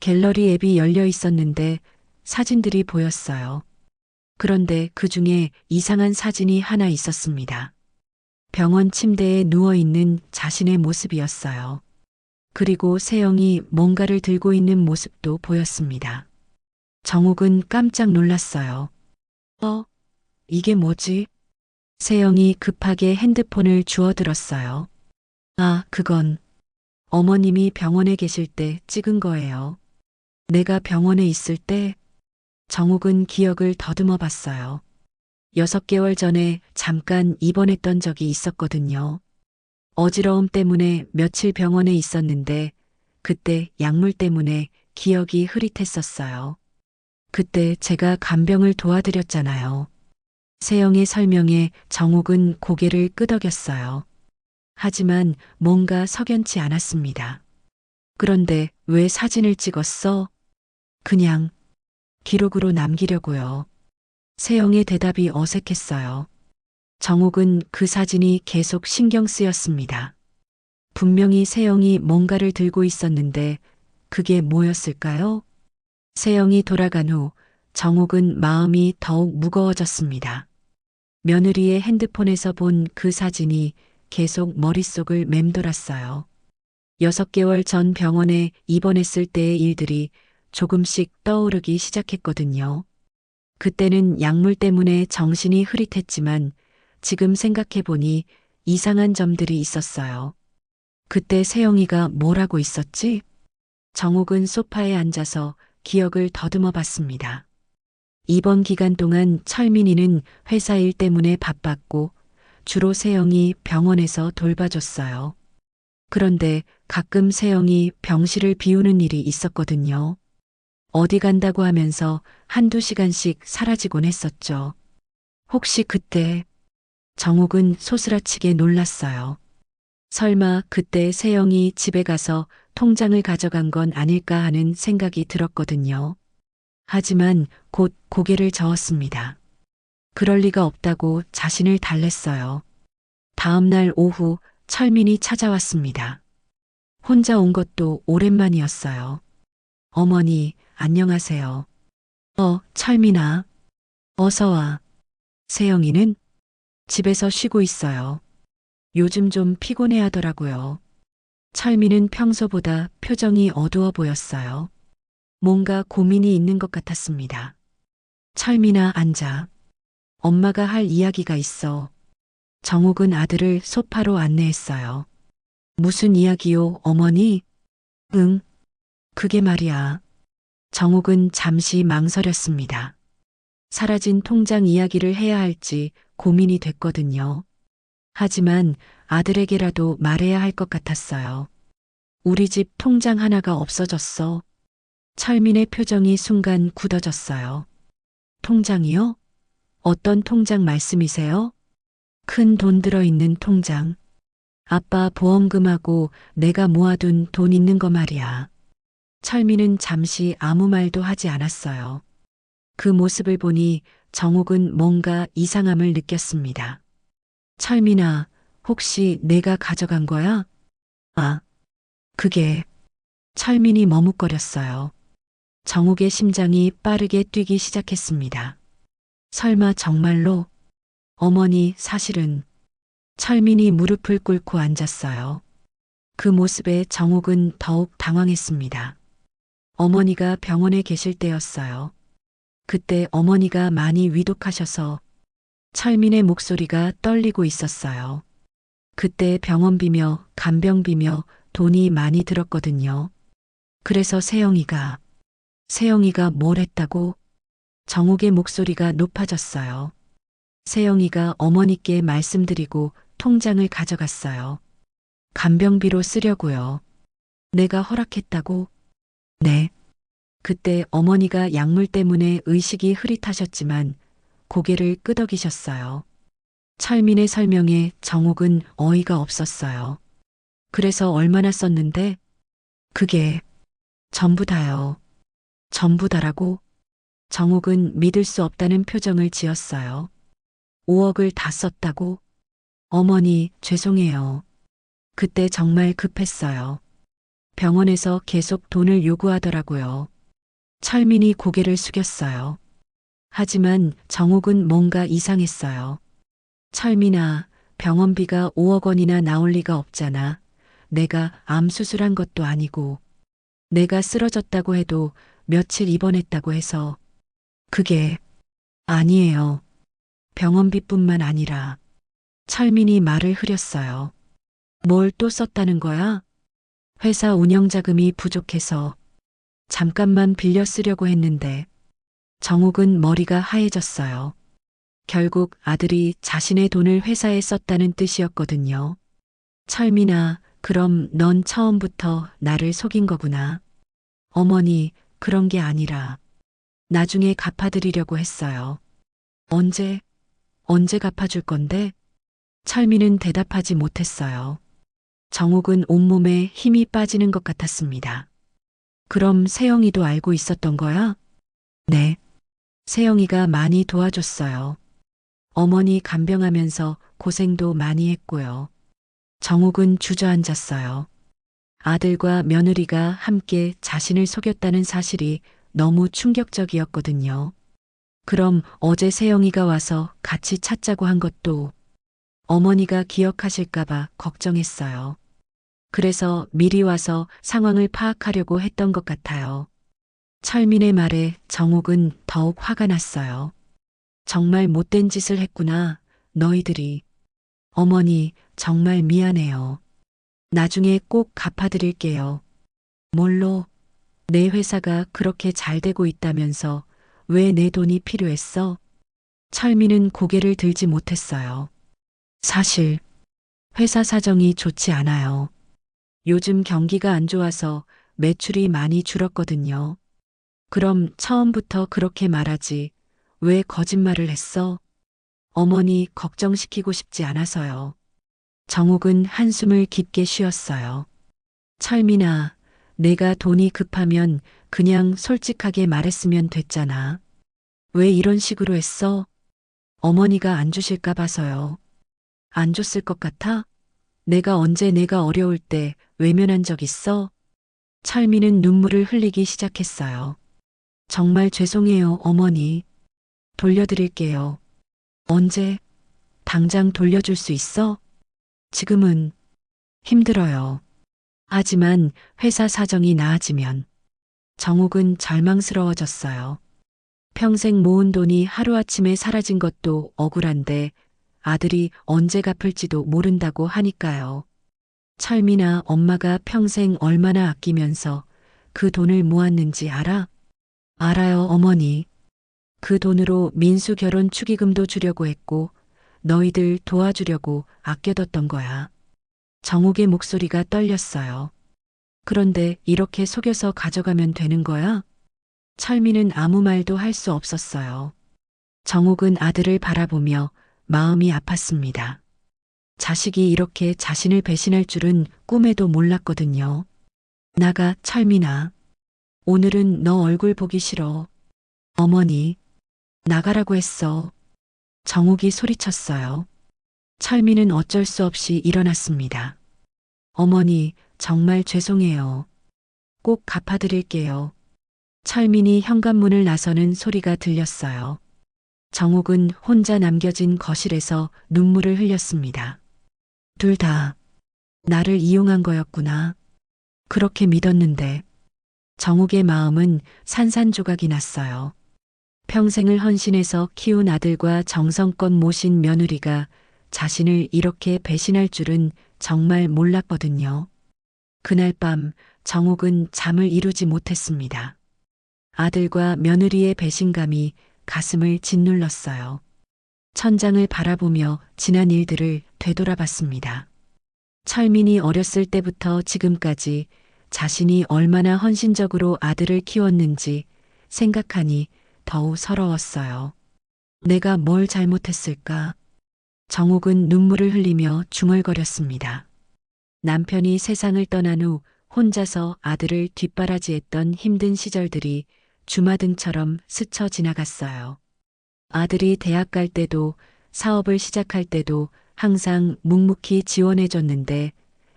Speaker 3: 갤러리 앱이 열려 있었는데 사진들이 보였어요. 그런데 그 중에 이상한 사진이 하나 있었습니다. 병원 침대에 누워있는 자신의 모습이었어요. 그리고 세영이 뭔가를 들고 있는 모습도 보였습니다. 정욱은 깜짝 놀랐어요. 이게 뭐지? 세영이 급하게 핸드폰을 주워들었어요. 아, 그건 어머님이 병원에 계실 때 찍은 거예요. 내가 병원에 있을 때 정욱은 기억을 더듬어 봤어요. 6개월 전에 잠깐 입원했던 적이 있었거든요. 어지러움 때문에 며칠 병원에 있었는데 그때 약물 때문에 기억이 흐릿했었어요. 그때 제가 간병을 도와드렸잖아요. 세영의 설명에 정욱은 고개를 끄덕였어요. 하지만 뭔가 석연치 않았습니다. 그런데 왜 사진을 찍었어? 그냥 기록으로 남기려고요. 세영의 대답이 어색했어요. 정욱은 그 사진이 계속 신경 쓰였습니다. 분명히 세영이 뭔가를 들고 있었는데 그게 뭐였을까요? 세영이 돌아간 후 정욱은 마음이 더욱 무거워졌습니다. 며느리의 핸드폰에서 본 그 사진이 계속 머릿속을 맴돌았어요. 6개월 전 병원에 입원했을 때의 일들이 조금씩 떠오르기 시작했거든요. 그때는 약물 때문에 정신이 흐릿했지만 지금 생각해보니 이상한 점들이 있었어요. 그때 세영이가 뭘 하고 있었지? 정욱은 소파에 앉아서 기억을 더듬어 봤습니다. 입원 기간 동안 철민이는 회사 일 때문에 바빴고 주로 세영이 병원에서 돌봐줬어요. 그런데 가끔 세영이 병실을 비우는 일이 있었거든요. 어디 간다고 하면서 한두 시간씩 사라지곤 했었죠. 혹시 그때 정욱은 소스라치게 놀랐어요. 설마 그때 세영이 집에 가서 통장을 가져간 건 아닐까 하는 생각이 들었거든요. 하지만 곧 고개를 저었습니다. 그럴 리가 없다고 자신을 달랬어요. 다음 날 오후 철민이 찾아왔습니다. 혼자 온 것도 오랜만이었어요. 어머니, 안녕하세요. 철민아. 어서 와. 세영이는 집에서 쉬고 있어요. 요즘 좀 피곤해 하더라고요. 철민은 평소보다 표정이 어두워 보였어요. 뭔가 고민이 있는 것 같았습니다. 철민아, 앉아. 엄마가 할 이야기가 있어. 정욱은 아들을 소파로 안내했어요. 무슨 이야기요, 어머니? 응, 그게 말이야. 정욱은 잠시 망설였습니다. 사라진 통장 이야기를 해야 할지 고민이 됐거든요. 하지만 아들에게라도 말해야 할 것 같았어요. 우리 집 통장 하나가 없어졌어. 철민의 표정이 순간 굳어졌어요. 통장이요? 어떤 통장 말씀이세요? 큰 돈 들어있는 통장. 아빠 보험금하고 내가 모아둔 돈 있는 거 말이야. 철민은 잠시 아무 말도 하지 않았어요. 그 모습을 보니 정욱은 뭔가 이상함을 느꼈습니다. 철민아, 혹시 내가 가져간 거야? 아, 그게... 철민이 머뭇거렸어요. 정욱의 심장이 빠르게 뛰기 시작했습니다. 설마 정말로? 어머니, 사실은... 철민이 무릎을 꿇고 앉았어요. 그 모습에 정욱은 더욱 당황했습니다. 어머니가 병원에 계실 때였어요. 그때 어머니가 많이 위독하셔서 철민의 목소리가 떨리고 있었어요. 그때 병원비며 간병비며 돈이 많이 들었거든요. 그래서 세영이가 뭘 했다고? 정욱의 목소리가 높아졌어요. 세영이가 어머니께 말씀드리고 통장을 가져갔어요. 간병비로 쓰려고요. 내가 허락했다고? 네. 그때 어머니가 약물 때문에 의식이 흐릿하셨지만 고개를 끄덕이셨어요. 철민의 설명에 정욱은 어이가 없었어요. 그래서 얼마나 썼는데? 그게 전부 다요. 전부 다라고? 정욱은 믿을 수 없다는 표정을 지었어요. 5억을 다 썼다고? 어머니, 죄송해요. 그때 정말 급했어요. 병원에서 계속 돈을 요구하더라고요. 철민이 고개를 숙였어요. 하지만 정욱은 뭔가 이상했어요. 철민아, 병원비가 5억 원이나 나올 리가 없잖아. 내가 암 수술한 것도 아니고. 내가 쓰러졌다고 해도 며칠 입원했다고 해서. 그게 아니에요. 병원비뿐만 아니라. 철민이 말을 흐렸어요. 뭘 또 썼다는 거야? 회사 운영자금이 부족해서 잠깐만 빌려 쓰려고 했는데. 정욱은 머리가 하얘졌어요. 결국 아들이 자신의 돈을 회사에 썼다는 뜻이었거든요. 철민아, 그럼 넌 처음부터 나를 속인 거구나. 어머니, 그런 게 아니라 나중에 갚아드리려고 했어요. 언제 갚아줄 건데? 철민은 대답하지 못했어요. 정욱은 온몸에 힘이 빠지는 것 같았습니다. 그럼 세영이도 알고 있었던 거야? 네. 세영이가 많이 도와줬어요. 어머니 간병하면서 고생도 많이 했고요. 정욱은 주저앉았어요. 아들과 며느리가 함께 자신을 속였다는 사실이 너무 충격적이었거든요. 그럼 어제 세영이가 와서 같이 찾자고 한 것도 어머니가 기억하실까봐 걱정했어요. 그래서 미리 와서 상황을 파악하려고 했던 것 같아요. 철민의 말에 정욱은 더욱 화가 났어요. 정말 못된 짓을 했구나, 너희들이. 어머니, 정말 미안해요. 나중에 꼭 갚아드릴게요. 뭘로? 내 회사가 그렇게 잘 되고 있다면서 왜 내 돈이 필요했어? 철민은 고개를 들지 못했어요. 사실 회사 사정이 좋지 않아요. 요즘 경기가 안 좋아서 매출이 많이 줄었거든요. 그럼 처음부터 그렇게 말하지. 왜 거짓말을 했어? 어머니 걱정시키고 싶지 않아서요. 정욱은 한숨을 깊게 쉬었어요. 철민아, 내가 돈이 급하면 그냥 솔직하게 말했으면 됐잖아. 왜 이런 식으로 했어? 어머니가 안 주실까 봐서요. 안 줬을 것 같아? 내가 언제 내가 어려울 때 외면한 적 있어? 철민은 눈물을 흘리기 시작했어요. 정말 죄송해요, 어머니. 돌려드릴게요. 언제? 당장 돌려줄 수 있어? 지금은 힘들어요. 하지만 회사 사정이 나아지면. 정욱은 절망스러워졌어요. 평생 모은 돈이 하루아침에 사라진 것도 억울한데 아들이 언제 갚을지도 모른다고 하니까요. 철민아, 엄마가 평생 얼마나 아끼면서 그 돈을 모았는지 알아? 알아요, 어머니. 그 돈으로 민수 결혼 축의금도 주려고 했고 너희들 도와주려고 아껴뒀던 거야. 정욱의 목소리가 떨렸어요. 그런데 이렇게 속여서 가져가면 되는 거야? 철민은 아무 말도 할 수 없었어요. 정욱은 아들을 바라보며 마음이 아팠습니다. 자식이 이렇게 자신을 배신할 줄은 꿈에도 몰랐거든요. 나가, 철민아. 오늘은 너 얼굴 보기 싫어. 어머니, 나가라고 했어. 정욱이 소리쳤어요. 철민은 어쩔 수 없이 일어났습니다. 어머니, 정말 죄송해요. 꼭 갚아드릴게요. 철민이 현관문을 나서는 소리가 들렸어요. 정욱은 혼자 남겨진 거실에서 눈물을 흘렸습니다. 둘 다 나를 이용한 거였구나. 그렇게 믿었는데. 정욱의 마음은 산산조각이 났어요. 평생을 헌신해서 키운 아들과 정성껏 모신 며느리가 자신을 이렇게 배신할 줄은 정말 몰랐거든요. 그날 밤 정옥은 잠을 이루지 못했습니다. 아들과 며느리의 배신감이 가슴을 짓눌렀어요. 천장을 바라보며 지난 일들을 되돌아봤습니다. 철민이 어렸을 때부터 지금까지 자신이 얼마나 헌신적으로 아들을 키웠는지 생각하니 더욱 서러웠어요. 내가 뭘 잘못했을까? 정옥은 눈물을 흘리며 중얼거렸습니다. 남편이 세상을 떠난 후 혼자서 아들을 뒷바라지했던 힘든 시절들이 주마등처럼 스쳐 지나갔어요. 아들이 대학 갈 때도 사업을 시작할 때도 항상 묵묵히 지원해줬는데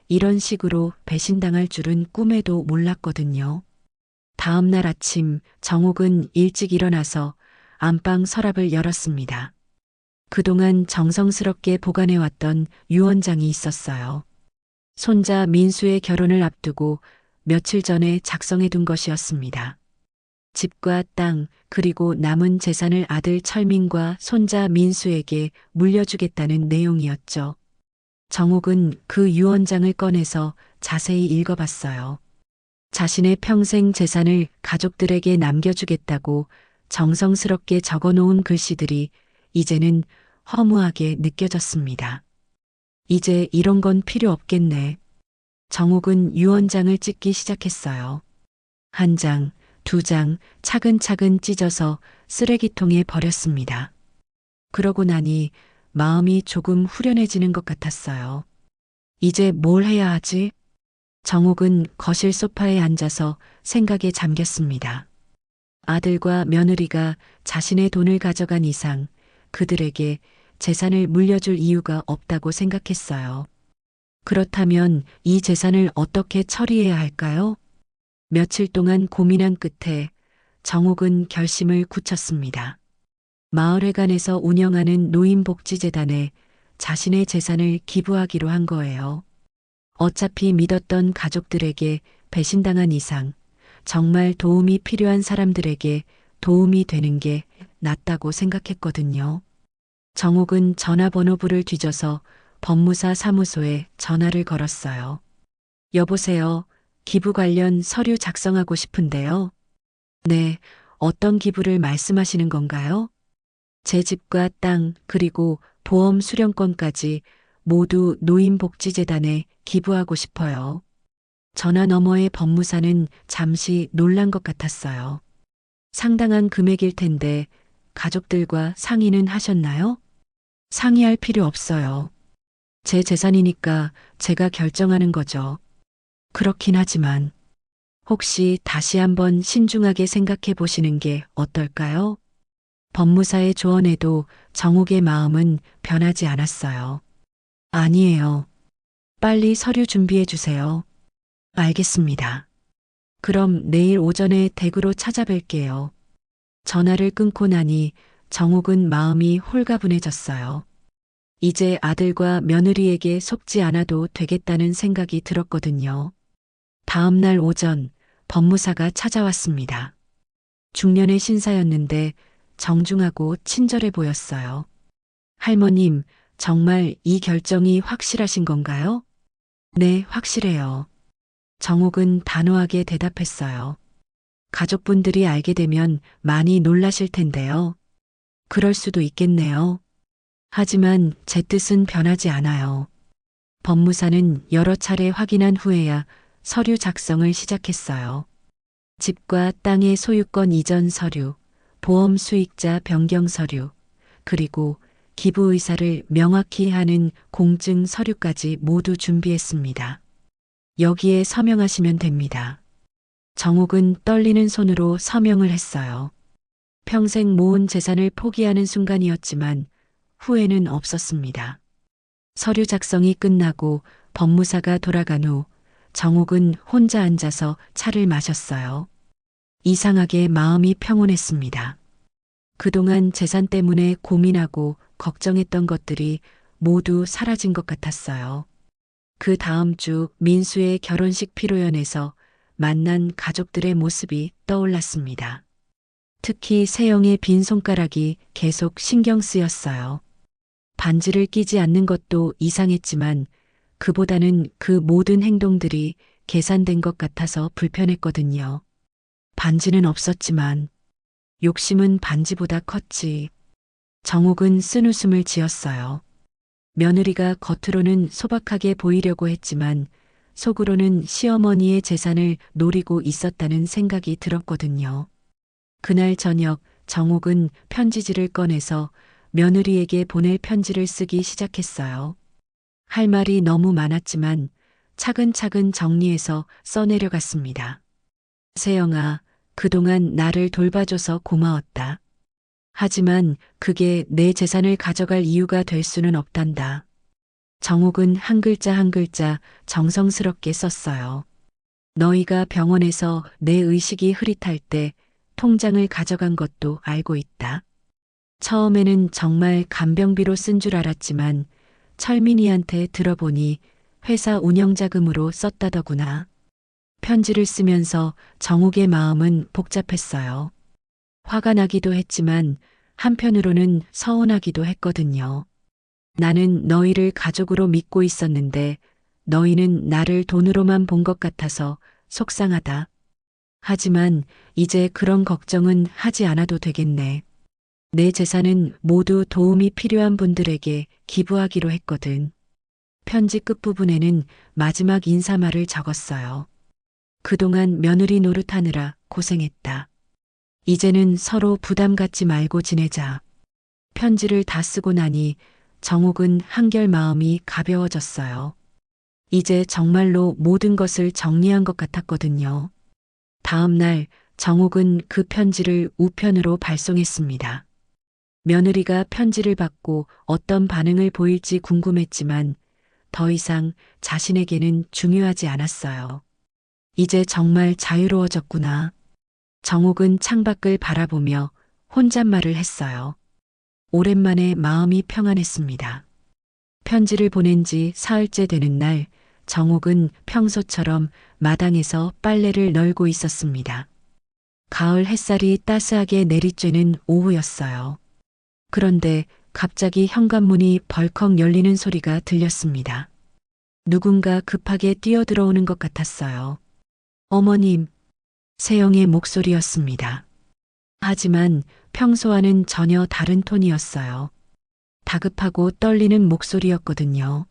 Speaker 3: 이런 식으로 배신당할 줄은 꿈에도 몰랐거든요. 다음 날 아침 정옥은 일찍 일어나서 안방 서랍을 열었습니다. 그동안 정성스럽게 보관해왔던 유언장이 있었어요. 손자 민수의 결혼을 앞두고 며칠 전에 작성해둔 것이었습니다. 집과 땅 그리고 남은 재산을 아들 철민과 손자 민수에게 물려주겠다는 내용이었죠. 정옥은 그 유언장을 꺼내서 자세히 읽어봤어요. 자신의 평생 재산을 가족들에게 남겨주겠다고 정성스럽게 적어놓은 글씨들이 이제는 허무하게 느껴졌습니다. 이제 이런 건 필요 없겠네. 정옥은 유언장을 찢기 시작했어요. 한 장, 두 장 차근차근 찢어서 쓰레기통에 버렸습니다. 그러고 나니 마음이 조금 후련해지는 것 같았어요. 이제 뭘 해야 하지? 정옥은 거실 소파에 앉아서 생각에 잠겼습니다. 아들과 며느리가 자신의 돈을 가져간 이상 그들에게 재산을 물려줄 이유가 없다고 생각했어요. 그렇다면 이 재산을 어떻게 처리해야 할까요? 며칠 동안 고민한 끝에 정옥은 결심을 굳혔습니다. 마을회관에서 운영하는 노인복지재단에 자신의 재산을 기부하기로 한 거예요. 어차피 믿었던 가족들에게 배신당한 이상 정말 도움이 필요한 사람들에게 도움이 되는 게 낫다고 생각했거든요. 정옥은 전화번호부를 뒤져서 법무사 사무소에 전화를 걸었어요. 여보세요. 기부 관련 서류 작성하고 싶은데요. 네, 어떤 기부를 말씀하시는 건가요? 제 집과 땅 그리고 보험 수령권까지 모두 노인복지재단에 기부하고 싶어요. 전화 너머의 법무사는 잠시 놀란 것 같았어요. 상당한 금액일 텐데 가족들과 상의는 하셨나요? 상의할 필요 없어요. 제 재산이니까 제가 결정하는 거죠. 그렇긴 하지만 혹시 다시 한번 신중하게 생각해 보시는 게 어떨까요? 법무사의 조언에도 정옥의 마음은 변하지 않았어요. 아니에요. 빨리 서류 준비해 주세요. 알겠습니다. 그럼 내일 오전에 댁으로 찾아뵐게요. 전화를 끊고 나니 정옥은 마음이 홀가분해졌어요. 이제 아들과 며느리에게 속지 않아도 되겠다는 생각이 들었거든요. 다음 날 오전 법무사가 찾아왔습니다. 중년의 신사였는데 정중하고 친절해 보였어요. 할머님, 정말 이 결정이 확실하신 건가요? 네, 확실해요. 정옥은 단호하게 대답했어요. 가족분들이 알게 되면 많이 놀라실 텐데요. 그럴 수도 있겠네요. 하지만 제 뜻은 변하지 않아요. 법무사는 여러 차례 확인한 후에야 서류 작성을 시작했어요. 집과 땅의 소유권 이전 서류, 보험 수익자 변경 서류, 그리고 기부 의사를 명확히 하는 공증 서류까지 모두 준비했습니다. 여기에 서명하시면 됩니다. 정옥은 떨리는 손으로 서명을 했어요. 평생 모은 재산을 포기하는 순간이었지만 후회는 없었습니다. 서류 작성이 끝나고 법무사가 돌아간 후 정옥은 혼자 앉아서 차를 마셨어요. 이상하게 마음이 평온했습니다. 그동안 재산 때문에 고민하고 걱정했던 것들이 모두 사라진 것 같았어요. 그 다음 주 민수의 결혼식 피로연에서 만난 가족들의 모습이 떠올랐습니다. 특히 세영의 빈 손가락이 계속 신경 쓰였어요. 반지를 끼지 않는 것도 이상했지만 그보다는 그 모든 행동들이 계산된 것 같아서 불편했거든요. 반지는 없었지만 욕심은 반지보다 컸지. 정옥은 쓴웃음을 지었어요. 며느리가 겉으로는 소박하게 보이려고 했지만 속으로는 시어머니의 재산을 노리고 있었다는 생각이 들었거든요. 그날 저녁 정옥은 편지지를 꺼내서 며느리에게 보낼 편지를 쓰기 시작했어요. 할 말이 너무 많았지만 차근차근 정리해서 써내려갔습니다. 세영아, 그동안 나를 돌봐줘서 고마웠다. 하지만 그게 내 재산을 가져갈 이유가 될 수는 없단다. 정옥은 한 글자 한 글자 정성스럽게 썼어요. 너희가 병원에서 내 의식이 흐릿할 때 통장을 가져간 것도 알고 있다. 처음에는 정말 간병비로 쓴 줄 알았지만 철민이한테 들어보니 회사 운영자금으로 썼다더구나. 편지를 쓰면서 정옥의 마음은 복잡했어요. 화가 나기도 했지만 한편으로는 서운하기도 했거든요. 나는 너희를 가족으로 믿고 있었는데 너희는 나를 돈으로만 본 것 같아서 속상하다. 하지만 이제 그런 걱정은 하지 않아도 되겠네. 내 재산은 모두 도움이 필요한 분들에게 기부하기로 했거든. 편지 끝부분에는 마지막 인사말을 적었어요. 그동안 며느리 노릇하느라 고생했다. 이제는 서로 부담 갖지 말고 지내자. 편지를 다 쓰고 나니 정옥은 한결 마음이 가벼워졌어요. 이제 정말로 모든 것을 정리한 것 같았거든요. 다음 날 정옥은 그 편지를 우편으로 발송했습니다. 며느리가 편지를 받고 어떤 반응을 보일지 궁금했지만 더 이상 자신에게는 중요하지 않았어요. 이제 정말 자유로워졌구나. 정옥은 창밖을 바라보며 혼잣말을 했어요. 오랜만에 마음이 평안했습니다. 편지를 보낸 지 사흘째 되는 날 정옥은 평소처럼 마당에서 빨래를 널고 있었습니다. 가을 햇살이 따스하게 내리쬐는 오후였어요. 그런데 갑자기 현관문이 벌컥 열리는 소리가 들렸습니다. 누군가 급하게 뛰어들어오는 것 같았어요. 어머님, 세영의 목소리였습니다. 하지만 평소와는 전혀 다른 톤이었어요. 다급하고 떨리는 목소리였거든요.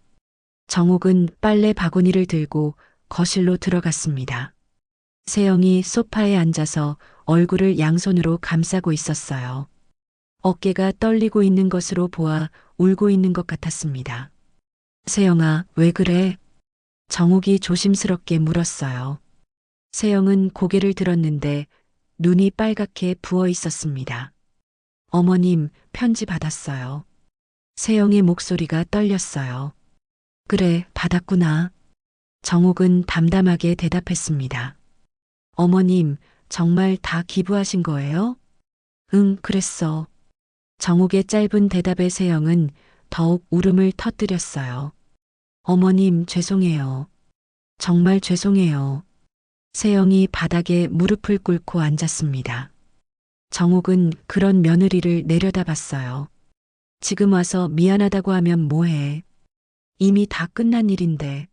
Speaker 3: 정옥은 빨래 바구니를 들고 거실로 들어갔습니다. 세영이 소파에 앉아서 얼굴을 양손으로 감싸고 있었어요. 어깨가 떨리고 있는 것으로 보아 울고 있는 것 같았습니다. 세영아, 왜 그래? 정옥이 조심스럽게 물었어요. 세영은 고개를 들었는데 눈이 빨갛게 부어 있었습니다. 어머님, 편지 받았어요. 세영의 목소리가 떨렸어요. 그래, 받았구나. 정옥은 담담하게 대답했습니다. 어머님, 정말 다 기부하신 거예요? 응, 그랬어. 정옥의 짧은 대답에 세영은 더욱 울음을 터뜨렸어요. 어머님, 죄송해요. 정말 죄송해요. 세영이 바닥에 무릎을 꿇고 앉았습니다. 정옥은 그런 며느리를 내려다봤어요. 지금 와서 미안하다고 하면 뭐해? 이미 다 끝난 일인데.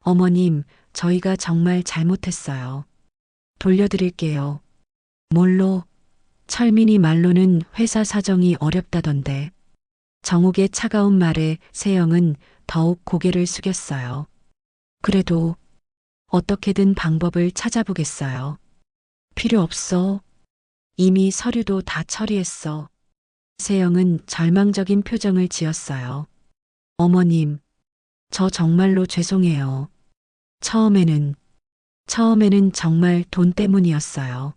Speaker 3: 어머님, 저희가 정말 잘못했어요. 돌려드릴게요. 뭘로? 철민이 말로는 회사 사정이 어렵다던데. 정옥의 차가운 말에 세영은 더욱 고개를 숙였어요. 그래도 어떻게든 방법을 찾아보겠어요. 필요 없어. 이미 서류도 다 처리했어. 세영은 절망적인 표정을 지었어요. 어머님, 저 정말로 죄송해요. 처음에는 정말 돈 때문이었어요.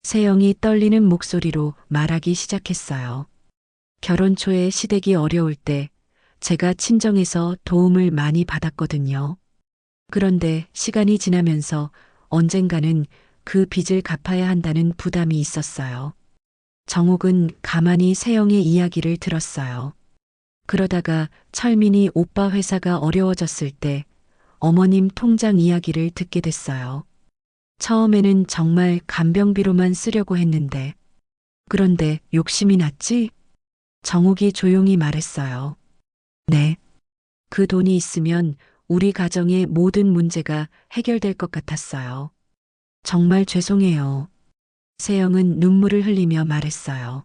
Speaker 3: 세영이 떨리는 목소리로 말하기 시작했어요. 결혼 초에 시댁이 어려울 때 제가 친정에서 도움을 많이 받았거든요. 그런데 시간이 지나면서 언젠가는 그 빚을 갚아야 한다는 부담이 있었어요. 정옥은 가만히 세영의 이야기를 들었어요. 그러다가 철민이 오빠 회사가 어려워졌을 때 어머님 통장 이야기를 듣게 됐어요. 처음에는 정말 간병비로만 쓰려고 했는데 그런데 욕심이 났지? 정욱이 조용히 말했어요. 네. 그 돈이 있으면 우리 가정의 모든 문제가 해결될 것 같았어요. 정말 죄송해요. 세영은 눈물을 흘리며 말했어요.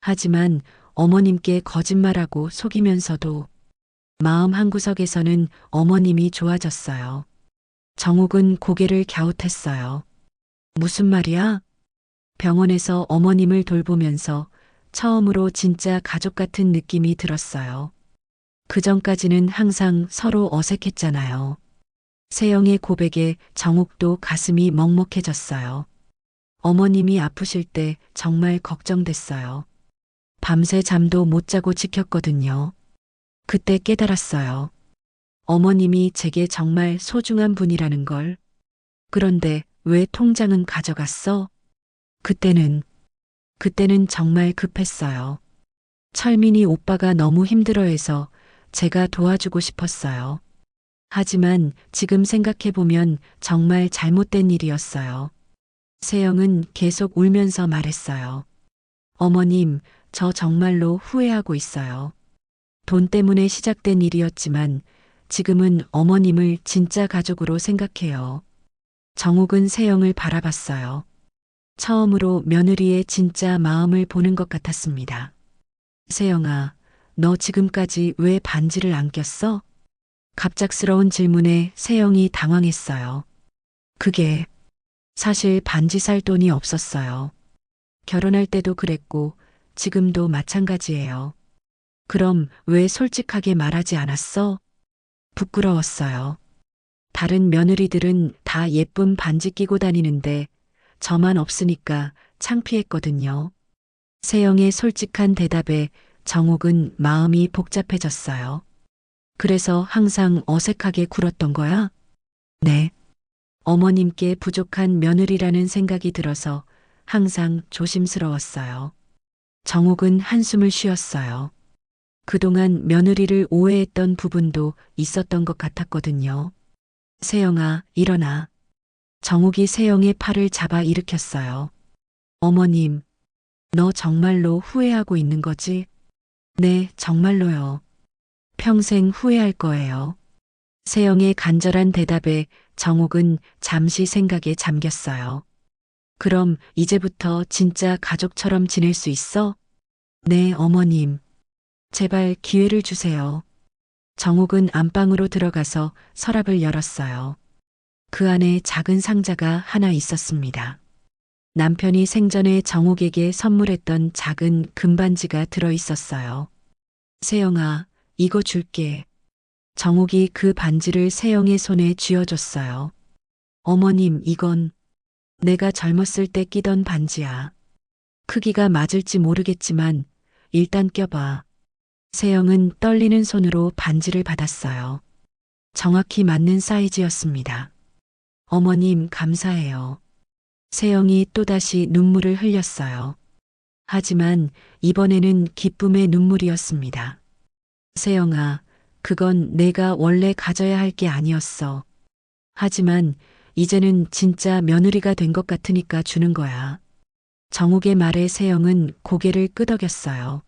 Speaker 3: 하지만 어머님께 거짓말하고 속이면서도 마음 한구석에서는 어머님이 좋아졌어요. 정욱은 고개를 갸웃했어요. 무슨 말이야? 병원에서 어머님을 돌보면서 처음으로 진짜 가족 같은 느낌이 들었어요. 그 전까지는 항상 서로 어색했잖아요. 세영의 고백에 정욱도 가슴이 먹먹해졌어요. 어머님이 아프실 때 정말 걱정됐어요. 밤새 잠도 못 자고 지켰거든요. 그때 깨달았어요. 어머님이 제게 정말 소중한 분이라는 걸. 그런데 왜 통장은 가져갔어? 그때는 정말 급했어요. 철민이 오빠가 너무 힘들어해서 제가 도와주고 싶었어요. 하지만 지금 생각해보면 정말 잘못된 일이었어요. 세영은 계속 울면서 말했어요. 어머님, 저 정말로 후회하고 있어요. 돈 때문에 시작된 일이었지만 지금은 어머님을 진짜 가족으로 생각해요. 정욱은 세영을 바라봤어요. 처음으로 며느리의 진짜 마음을 보는 것 같았습니다. 세영아, 너 지금까지 왜 반지를 안 꼈어? 갑작스러운 질문에 세영이 당황했어요. 그게 사실 반지 살 돈이 없었어요. 결혼할 때도 그랬고 지금도 마찬가지예요. 그럼 왜 솔직하게 말하지 않았어? 부끄러웠어요. 다른 며느리들은 다 예쁜 반지 끼고 다니는데 저만 없으니까 창피했거든요. 세영의 솔직한 대답에 정욱은 마음이 복잡해졌어요. 그래서 항상 어색하게 굴었던 거야? 네. 어머님께 부족한 며느리라는 생각이 들어서 항상 조심스러웠어요. 정욱은 한숨을 쉬었어요. 그동안 며느리를 오해했던 부분도 있었던 것 같았거든요. 세영아, 일어나. 정욱이 세영의 팔을 잡아 일으켰어요. 어머님, 너 정말로 후회하고 있는 거지? 네, 정말로요. 평생 후회할 거예요. 세영의 간절한 대답에 정욱은 잠시 생각에 잠겼어요. 그럼 이제부터 진짜 가족처럼 지낼 수 있어? 네, 어머님. 제발 기회를 주세요. 정욱은 안방으로 들어가서 서랍을 열었어요. 그 안에 작은 상자가 하나 있었습니다. 남편이 생전에 정욱에게 선물했던 작은 금반지가 들어 있었어요. 세영아, 이거 줄게. 정욱이 그 반지를 세영의 손에 쥐어줬어요. 어머님, 이건 내가 젊었을 때 끼던 반지야. 크기가 맞을지 모르겠지만 일단 껴봐. 세영은 떨리는 손으로 반지를 받았어요. 정확히 맞는 사이즈였습니다. 어머님, 감사해요. 세영이 또다시 눈물을 흘렸어요. 하지만 이번에는 기쁨의 눈물이었습니다. 세영아, 그건 내가 원래 가져야 할 게 아니었어. 하지만 이제는 진짜 며느리가 된 것 같으니까 주는 거야. 정욱의 말에 세영은 고개를 끄덕였어요.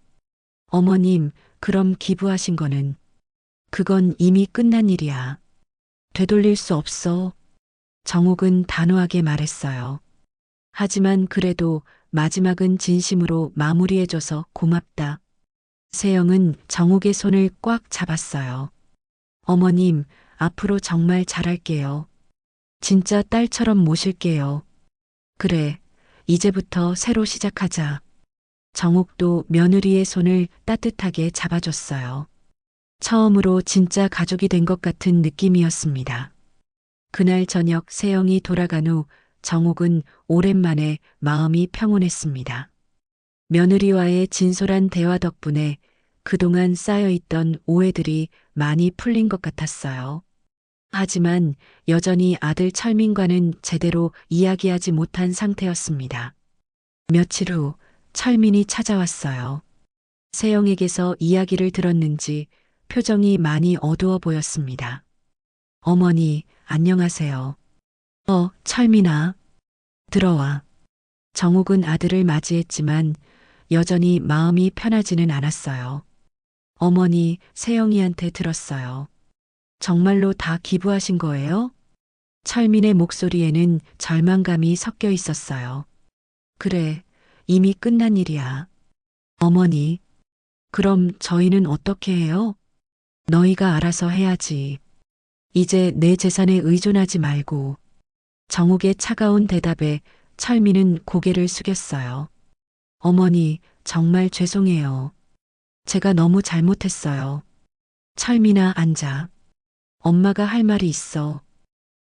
Speaker 3: 어머님, 그럼 기부하신 거는? 그건 이미 끝난 일이야. 되돌릴 수 없어. 정욱은 단호하게 말했어요. 하지만 그래도 마지막은 진심으로 마무리해줘서 고맙다. 세영은 정욱의 손을 꽉 잡았어요. 어머님, 앞으로 정말 잘할게요. 진짜 딸처럼 모실게요. 그래, 이제부터 새로 시작하자. 정욱도 며느리의 손을 따뜻하게 잡아줬어요. 처음으로 진짜 가족이 된 것 같은 느낌이었습니다. 그날 저녁 세영이 돌아간 후 정욱은 오랜만에 마음이 평온했습니다. 며느리와의 진솔한 대화 덕분에 그동안 쌓여있던 오해들이 많이 풀린 것 같았어요. 하지만 여전히 아들 철민과는 제대로 이야기하지 못한 상태였습니다. 며칠 후 철민이 찾아왔어요. 세영에게서 이야기를 들었는지 표정이 많이 어두워 보였습니다. 어머니, 안녕하세요. 철민아. 들어와. 정욱은 아들을 맞이했지만 여전히 마음이 편하지는 않았어요. 어머니, 세영이한테 들었어요. 정말로 다 기부하신 거예요? 철민의 목소리에는 절망감이 섞여 있었어요. 그래, 이미 끝난 일이야. 어머니, 그럼 저희는 어떻게 해요? 너희가 알아서 해야지. 이제 내 재산에 의존하지 말고. 정욱의 차가운 대답에 철민은 고개를 숙였어요. 어머니, 정말 죄송해요. 제가 너무 잘못했어요. 철민아, 앉아. 엄마가 할 말이 있어.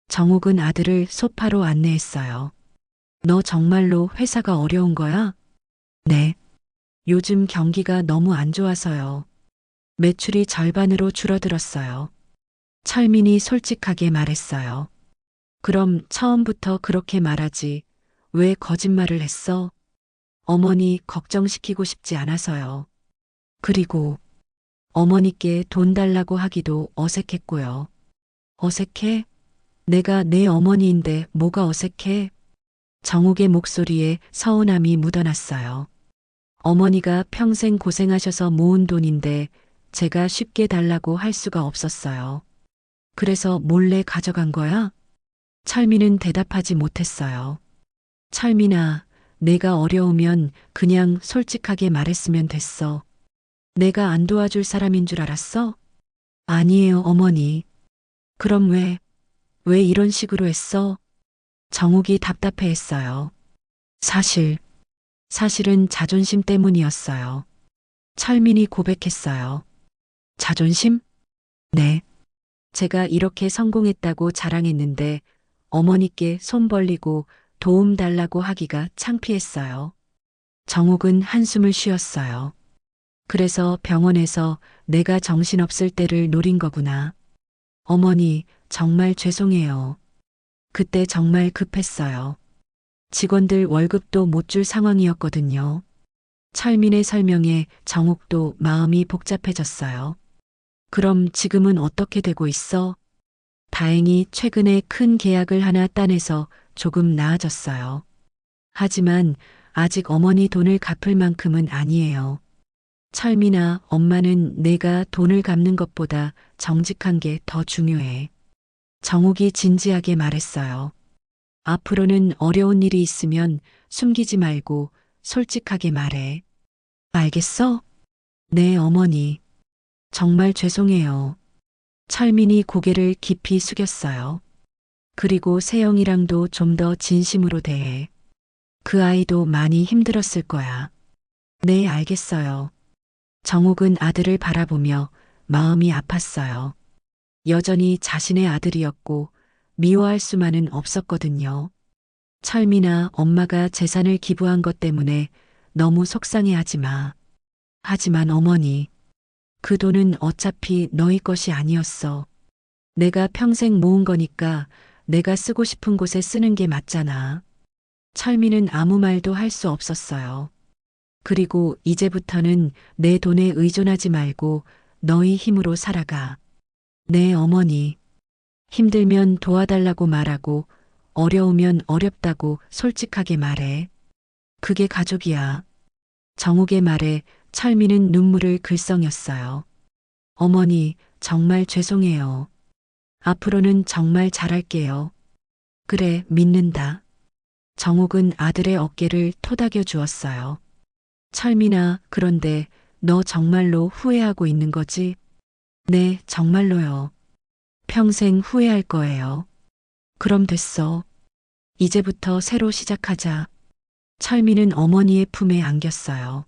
Speaker 3: 정욱은 아들을 소파로 안내했어요. 너 정말로 회사가 어려운 거야? 네. 요즘 경기가 너무 안 좋아서요. 매출이 절반으로 줄어들었어요. 철민이 솔직하게 말했어요. 그럼 처음부터 그렇게 말하지. 왜 거짓말을 했어? 어머니 걱정시키고 싶지 않아서요. 그리고 어머니께 돈 달라고 하기도 어색했고요. 어색해? 내가 내 어머니인데 뭐가 어색해? 정욱의 목소리에 서운함이 묻어났어요. 어머니가 평생 고생하셔서 모은 돈인데 제가 쉽게 달라고 할 수가 없었어요. 그래서 몰래 가져간 거야? 철민은 대답하지 못했어요. 철민아, 내가 어려우면 그냥 솔직하게 말했으면 됐어. 내가 안 도와줄 사람인 줄 알았어? 아니에요, 어머니. 그럼 왜 이런 식으로 했어? 정욱이 답답해 했어요. 사실은 자존심 때문이었어요. 철민이 고백했어요. 자존심? 네. 제가 이렇게 성공했다고 자랑했는데 어머니께 손 벌리고 도움 달라고 하기가 창피했어요. 정욱은 한숨을 쉬었어요. 그래서 병원에서 내가 정신없을 때를 노린 거구나. 어머니, 정말 죄송해요. 그때 정말 급했어요. 직원들 월급도 못 줄 상황이었거든요. 철민의 설명에 정욱도 마음이 복잡해졌어요. 그럼 지금은 어떻게 되고 있어? 다행히 최근에 큰 계약을 하나 따내서 조금 나아졌어요. 하지만 아직 어머니 돈을 갚을 만큼은 아니에요. 철민아, 엄마는 내가 돈을 갚는 것보다 정직한 게 더 중요해. 정욱이 진지하게 말했어요. 앞으로는 어려운 일이 있으면 숨기지 말고 솔직하게 말해. 알겠어? 네, 어머니. 정말 죄송해요. 철민이 고개를 깊이 숙였어요. 그리고 세영이랑도 좀 더 진심으로 대해. 그 아이도 많이 힘들었을 거야. 네, 알겠어요. 정욱은 아들을 바라보며 마음이 아팠어요. 여전히 자신의 아들이었고 미워할 수만은 없었거든요. 철민아, 엄마가 재산을 기부한 것 때문에 너무 속상해하지 마. 하지만 어머니, 그 돈은 어차피 너희 것이 아니었어. 내가 평생 모은 거니까 내가 쓰고 싶은 곳에 쓰는 게 맞잖아. 철민은 아무 말도 할 수 없었어요. 그리고 이제부터는 내 돈에 의존하지 말고 너희 힘으로 살아가. 네, 어머니. 힘들면 도와달라고 말하고 어려우면 어렵다고 솔직하게 말해. 그게 가족이야. 정욱의 말에 철민은 눈물을 글썽였어요. 어머니, 정말 죄송해요. 앞으로는 정말 잘할게요. 그래, 믿는다. 정욱은 아들의 어깨를 토닥여 주었어요. 철민아, 그런데 너 정말로 후회하고 있는 거지? 네, 정말로요. 평생 후회할 거예요. 그럼 됐어. 이제부터 새로 시작하자. 철민은 어머니의 품에 안겼어요.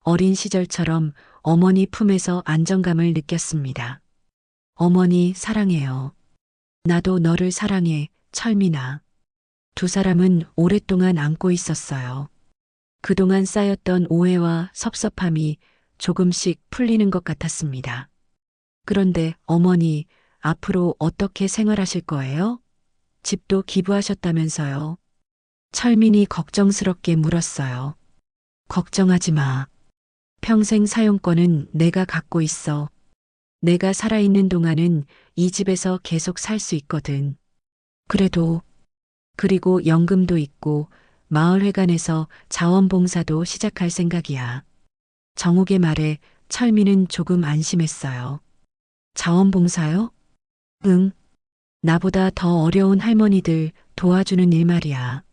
Speaker 3: 어린 시절처럼 어머니 품에서 안정감을 느꼈습니다. 어머니, 사랑해요. 나도 너를 사랑해, 철민아. 두 사람은 오랫동안 안고 있었어요. 그동안 쌓였던 오해와 섭섭함이 조금씩 풀리는 것 같았습니다. 그런데 어머니, 앞으로 어떻게 생활하실 거예요? 집도 기부하셨다면서요. 철민이 걱정스럽게 물었어요. 걱정하지 마. 평생 사용권은 내가 갖고 있어. 내가 살아있는 동안은 이 집에서 계속 살 수 있거든. 그리고 연금도 있고 마을회관에서 자원봉사도 시작할 생각이야. 정욱의 말에 철민은 조금 안심했어요. 자원봉사요? 응. 나보다 더 어려운 할머니들 도와주는 일 말이야.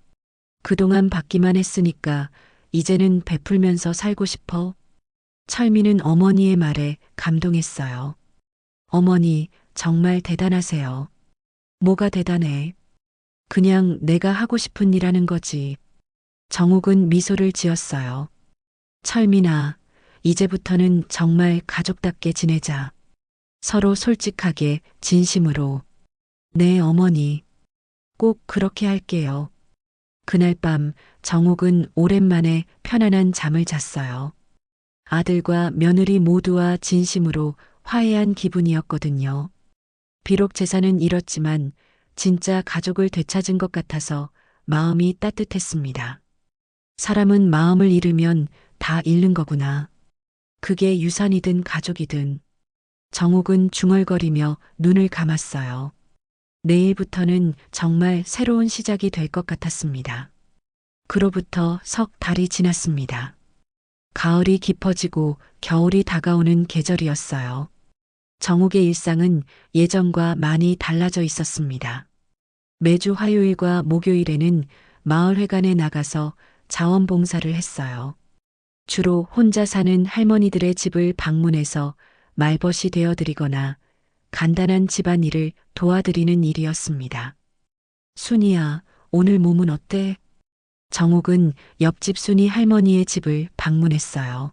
Speaker 3: 그동안 받기만 했으니까 이제는 베풀면서 살고 싶어. 철민은 어머니의 말에 감동했어요. 어머니, 정말 대단하세요. 뭐가 대단해? 그냥 내가 하고 싶은 일 하는 거지. 정욱은 미소를 지었어요. 철민아, 이제부터는 정말 가족답게 지내자. 서로 솔직하게, 진심으로. 네, 어머니. 꼭 그렇게 할게요. 그날 밤 정욱은 오랜만에 편안한 잠을 잤어요. 아들과 며느리 모두와 진심으로 화해한 기분이었거든요. 비록 재산은 잃었지만 진짜 가족을 되찾은 것 같아서 마음이 따뜻했습니다. 사람은 마음을 잃으면 다 잃는 거구나. 그게 유산이든 가족이든. 정욱은 중얼거리며 눈을 감았어요. 내일부터는 정말 새로운 시작이 될 것 같았습니다. 그로부터 석 달이 지났습니다. 가을이 깊어지고 겨울이 다가오는 계절이었어요. 정욱의 일상은 예전과 많이 달라져 있었습니다. 매주 화요일과 목요일에는 마을회관에 나가서 자원봉사를 했어요. 주로 혼자 사는 할머니들의 집을 방문해서 말벗이 되어드리거나 간단한 집안일을 도와드리는 일이었습니다. 순이야, 오늘 몸은 어때? 정욱은 옆집 순이 할머니의 집을 방문했어요.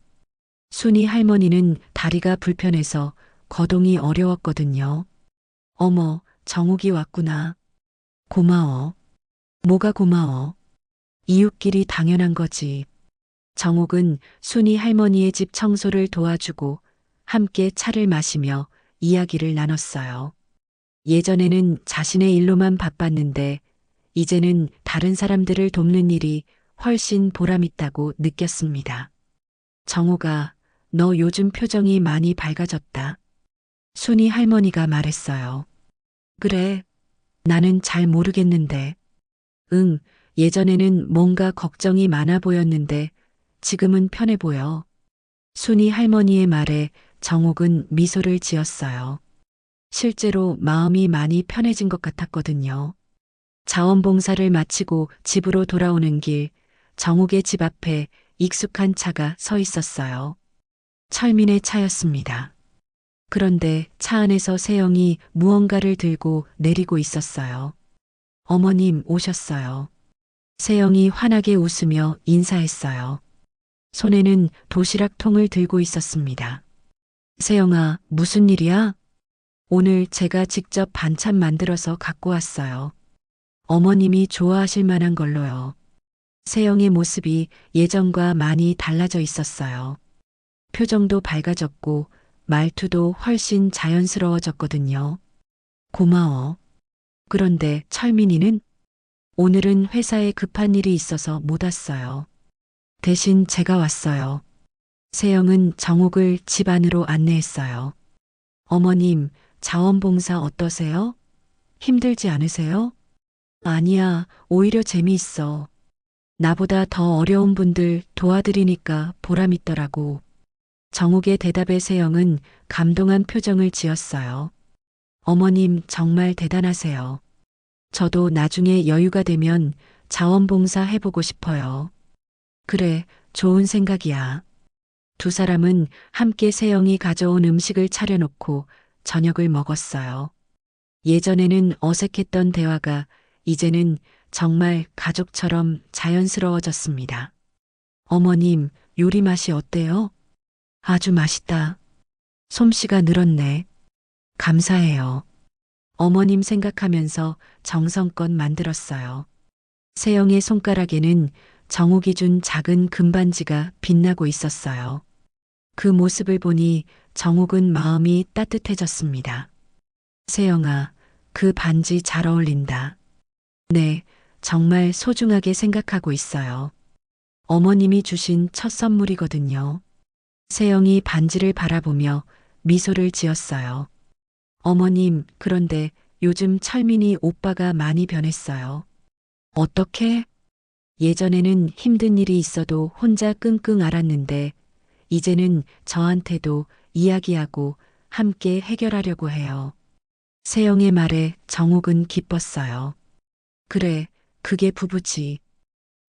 Speaker 3: 순이 할머니는 다리가 불편해서 거동이 어려웠거든요. 어머, 정욱이 왔구나. 고마워. 뭐가 고마워? 이웃끼리 당연한 거지. 정욱은 순이 할머니의 집 청소를 도와주고 함께 차를 마시며 이야기를 나눴어요. 예전에는 자신의 일로만 바빴는데 이제는 다른 사람들을 돕는 일이 훨씬 보람있다고 느꼈습니다. 정욱아, 너 요즘 표정이 많이 밝아졌다. 순이 할머니가 말했어요. 그래, 나는 잘 모르겠는데. 응, 예전에는 뭔가 걱정이 많아 보였는데 지금은 편해 보여. 순이 할머니의 말에 정욱은 미소를 지었어요. 실제로 마음이 많이 편해진 것 같았거든요. 자원봉사를 마치고 집으로 돌아오는 길, 정욱의 집 앞에 익숙한 차가 서 있었어요. 철민의 차였습니다. 그런데 차 안에서 세영이 무언가를 들고 내리고 있었어요. 어머님 오셨어요. 세영이 환하게 웃으며 인사했어요. 손에는 도시락통을 들고 있었습니다. 세영아, 무슨 일이야? 오늘 제가 직접 반찬 만들어서 갖고 왔어요. 어머님이 좋아하실 만한 걸로요. 세영의 모습이 예전과 많이 달라져 있었어요. 표정도 밝아졌고 말투도 훨씬 자연스러워졌거든요. 고마워. 그런데 철민이는? 오늘은 회사에 급한 일이 있어서 못 왔어요. 대신 제가 왔어요. 세영은 정욱을 집 안으로 안내했어요. 어머님, 자원봉사 어떠세요? 힘들지 않으세요? 아니야, 오히려 재미있어. 나보다 더 어려운 분들 도와드리니까 보람있더라고. 정욱의 대답에 세영은 감동한 표정을 지었어요. 어머님 정말 대단하세요. 저도 나중에 여유가 되면 자원봉사 해보고 싶어요. 그래, 좋은 생각이야. 두 사람은 함께 세영이 가져온 음식을 차려놓고 저녁을 먹었어요. 예전에는 어색했던 대화가 이제는 정말 가족처럼 자연스러워졌습니다. 어머님, 요리 맛이 어때요? 아주 맛있다. 솜씨가 늘었네. 감사해요. 어머님 생각하면서 정성껏 만들었어요. 세영의 손가락에는 정욱이 준 작은 금반지가 빛나고 있었어요. 그 모습을 보니 정욱은 마음이 따뜻해졌습니다. 세영아, 그 반지 잘 어울린다. 네, 정말 소중하게 생각하고 있어요. 어머님이 주신 첫 선물이거든요. 세영이 반지를 바라보며 미소를 지었어요. 어머님, 그런데 요즘 철민이 오빠가 많이 변했어요. 어떻게? 예전에는 힘든 일이 있어도 혼자 끙끙 앓았는데 이제는 저한테도 이야기하고 함께 해결하려고 해요. 세영의 말에 정욱은 기뻤어요. 그래, 그게 부부지.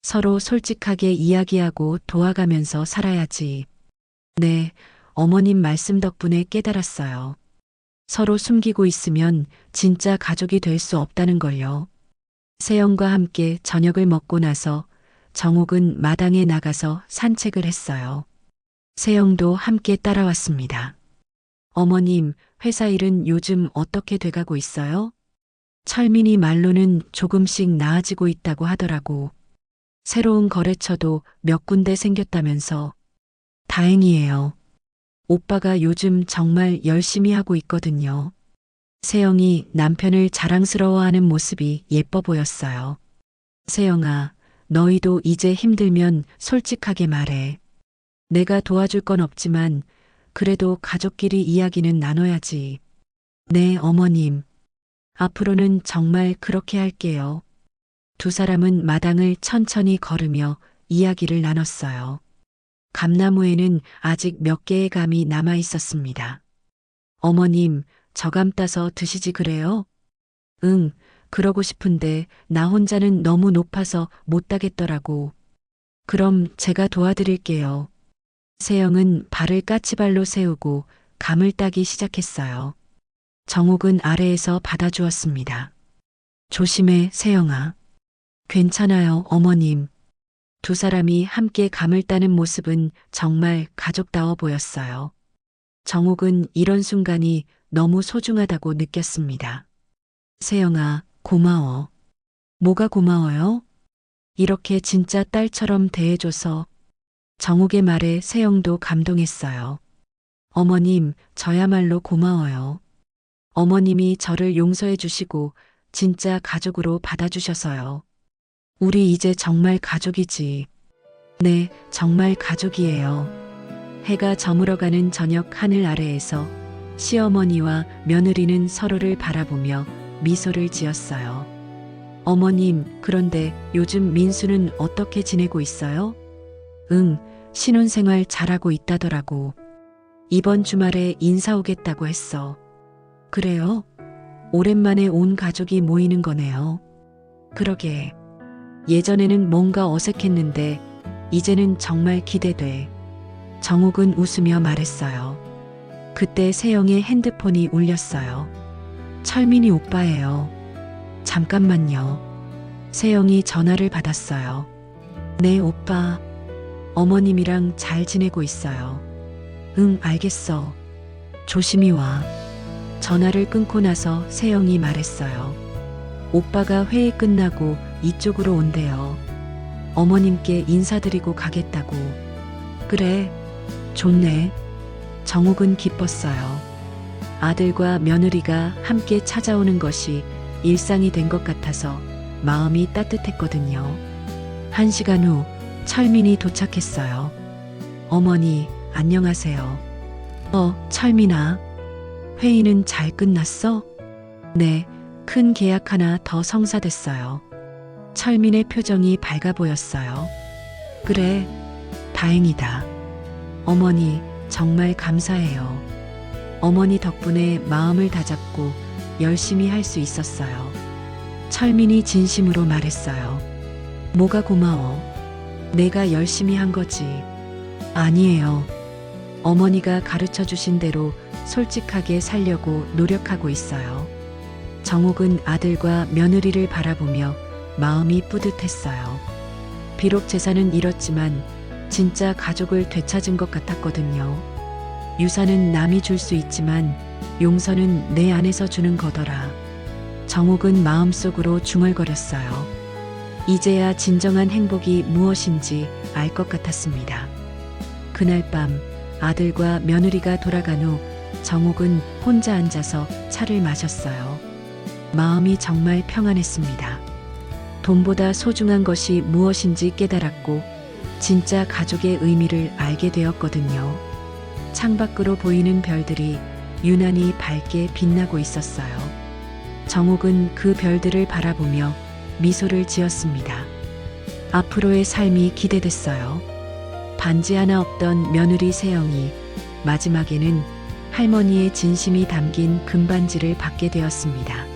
Speaker 3: 서로 솔직하게 이야기하고 도와가면서 살아야지. 네, 어머님 말씀 덕분에 깨달았어요. 서로 숨기고 있으면 진짜 가족이 될 수 없다는 걸요. 세영과 함께 저녁을 먹고 나서 정욱은 마당에 나가서 산책을 했어요. 세영도 함께 따라왔습니다. 어머님, 회사 일은 요즘 어떻게 돼가고 있어요? 철민이 말로는 조금씩 나아지고 있다고 하더라고. 새로운 거래처도 몇 군데 생겼다면서. 다행이에요. 오빠가 요즘 정말 열심히 하고 있거든요. 세영이 남편을 자랑스러워하는 모습이 예뻐 보였어요. 세영아, 너희도 이제 힘들면 솔직하게 말해. 내가 도와줄 건 없지만 그래도 가족끼리 이야기는 나눠야지. 네, 어머님. 앞으로는 정말 그렇게 할게요. 두 사람은 마당을 천천히 걸으며 이야기를 나눴어요. 감나무에는 아직 몇 개의 감이 남아 있었습니다. 어머님, 저 감 따서 드시지 그래요? 응, 그러고 싶은데 나 혼자는 너무 높아서 못 따겠더라고. 그럼 제가 도와드릴게요. 세영은 발을 까치발로 세우고 감을 따기 시작했어요. 정욱은 아래에서 받아주었습니다. 조심해, 세영아. 괜찮아요, 어머님. 두 사람이 함께 감을 따는 모습은 정말 가족다워 보였어요. 정욱은 이런 순간이 너무 소중하다고 느꼈습니다. 세영아, 고마워. 뭐가 고마워요? 이렇게 진짜 딸처럼 대해줘서. 정욱의 말에 세영도 감동했어요. 어머님, 저야말로 고마워요. 어머님이 저를 용서해 주시고 진짜 가족으로 받아주셔서요. 우리 이제 정말 가족이지. 네, 정말 가족이에요. 해가 저물어가는 저녁 하늘 아래에서 시어머니와 며느리는 서로를 바라보며 미소를 지었어요. 어머님, 그런데 요즘 민수는 어떻게 지내고 있어요? 응, 신혼생활 잘하고 있다더라고. 이번 주말에 인사 오겠다고 했어. 그래요? 오랜만에 온 가족이 모이는 거네요. 그러게. 예전에는 뭔가 어색했는데 이제는 정말 기대돼. 정욱은 웃으며 말했어요. 그때 세영의 핸드폰이 울렸어요. 철민이 오빠예요. 잠깐만요. 세영이 전화를 받았어요. 네, 오빠. 어머님이랑 잘 지내고 있어요. 응, 알겠어. 조심히 와. 전화를 끊고 나서 세영이 말했어요. 오빠가 회의 끝나고 이쪽으로 온대요. 어머님께 인사드리고 가겠다고. 그래, 좋네. 정욱은 기뻤어요. 아들과 며느리가 함께 찾아오는 것이 일상이 된 것 같아서 마음이 따뜻했거든요. 1시간 후 철민이 도착했어요. 어머니, 안녕하세요. 철민아. 회의는 잘 끝났어? 네, 큰 계약 하나 더 성사됐어요. 철민의 표정이 밝아 보였어요. 그래, 다행이다. 어머니, 정말 감사해요. 어머니 덕분에 마음을 다잡고 열심히 할 수 있었어요. 철민이 진심으로 말했어요. 뭐가 고마워? 내가 열심히 한 거지. 아니에요. 어머니가 가르쳐 주신 대로 솔직하게 살려고 노력하고 있어요. 정욱은 아들과 며느리를 바라보며 마음이 뿌듯했어요. 비록 재산은 잃었지만 진짜 가족을 되찾은 것 같았거든요. 유산은 남이 줄 수 있지만 용서는 내 안에서 주는 거더라. 정욱은 마음속으로 중얼거렸어요. 이제야 진정한 행복이 무엇인지 알 것 같았습니다. 그날 밤 아들과 며느리가 돌아간 후 정욱은 혼자 앉아서 차를 마셨어요. 마음이 정말 평안했습니다. 돈보다 소중한 것이 무엇인지 깨달았고 진짜 가족의 의미를 알게 되었거든요. 창밖으로 보이는 별들이 유난히 밝게 빛나고 있었어요. 정욱은 그 별들을 바라보며 미소를 지었습니다. 앞으로의 삶이 기대됐어요. 반지 하나 없던 며느리 세영이 마지막에는 할머니의 진심이 담긴 금반지를 받게 되었습니다.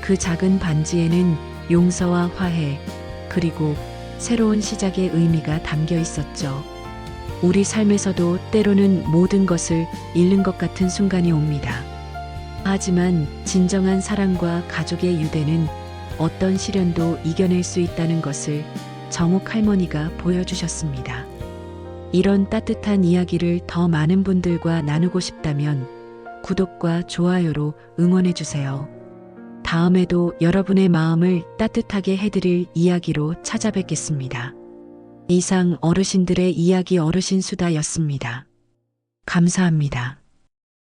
Speaker 3: 그 작은 반지에는 용서와 화해, 그리고 새로운 시작의 의미가 담겨 있었죠. 우리 삶에서도 때로는 모든 것을 잃는 것 같은 순간이 옵니다. 하지만 진정한 사랑과 가족의 유대는 어떤 시련도 이겨낼 수 있다는 것을 정옥 할머니가 보여주셨습니다. 이런 따뜻한 이야기를 더 많은 분들과 나누고 싶다면 구독과 좋아요로 응원해주세요. 다음에도 여러분의 마음을 따뜻하게 해드릴 이야기로 찾아뵙겠습니다. 이상 어르신들의 이야기 어르신 수다였습니다. 감사합니다.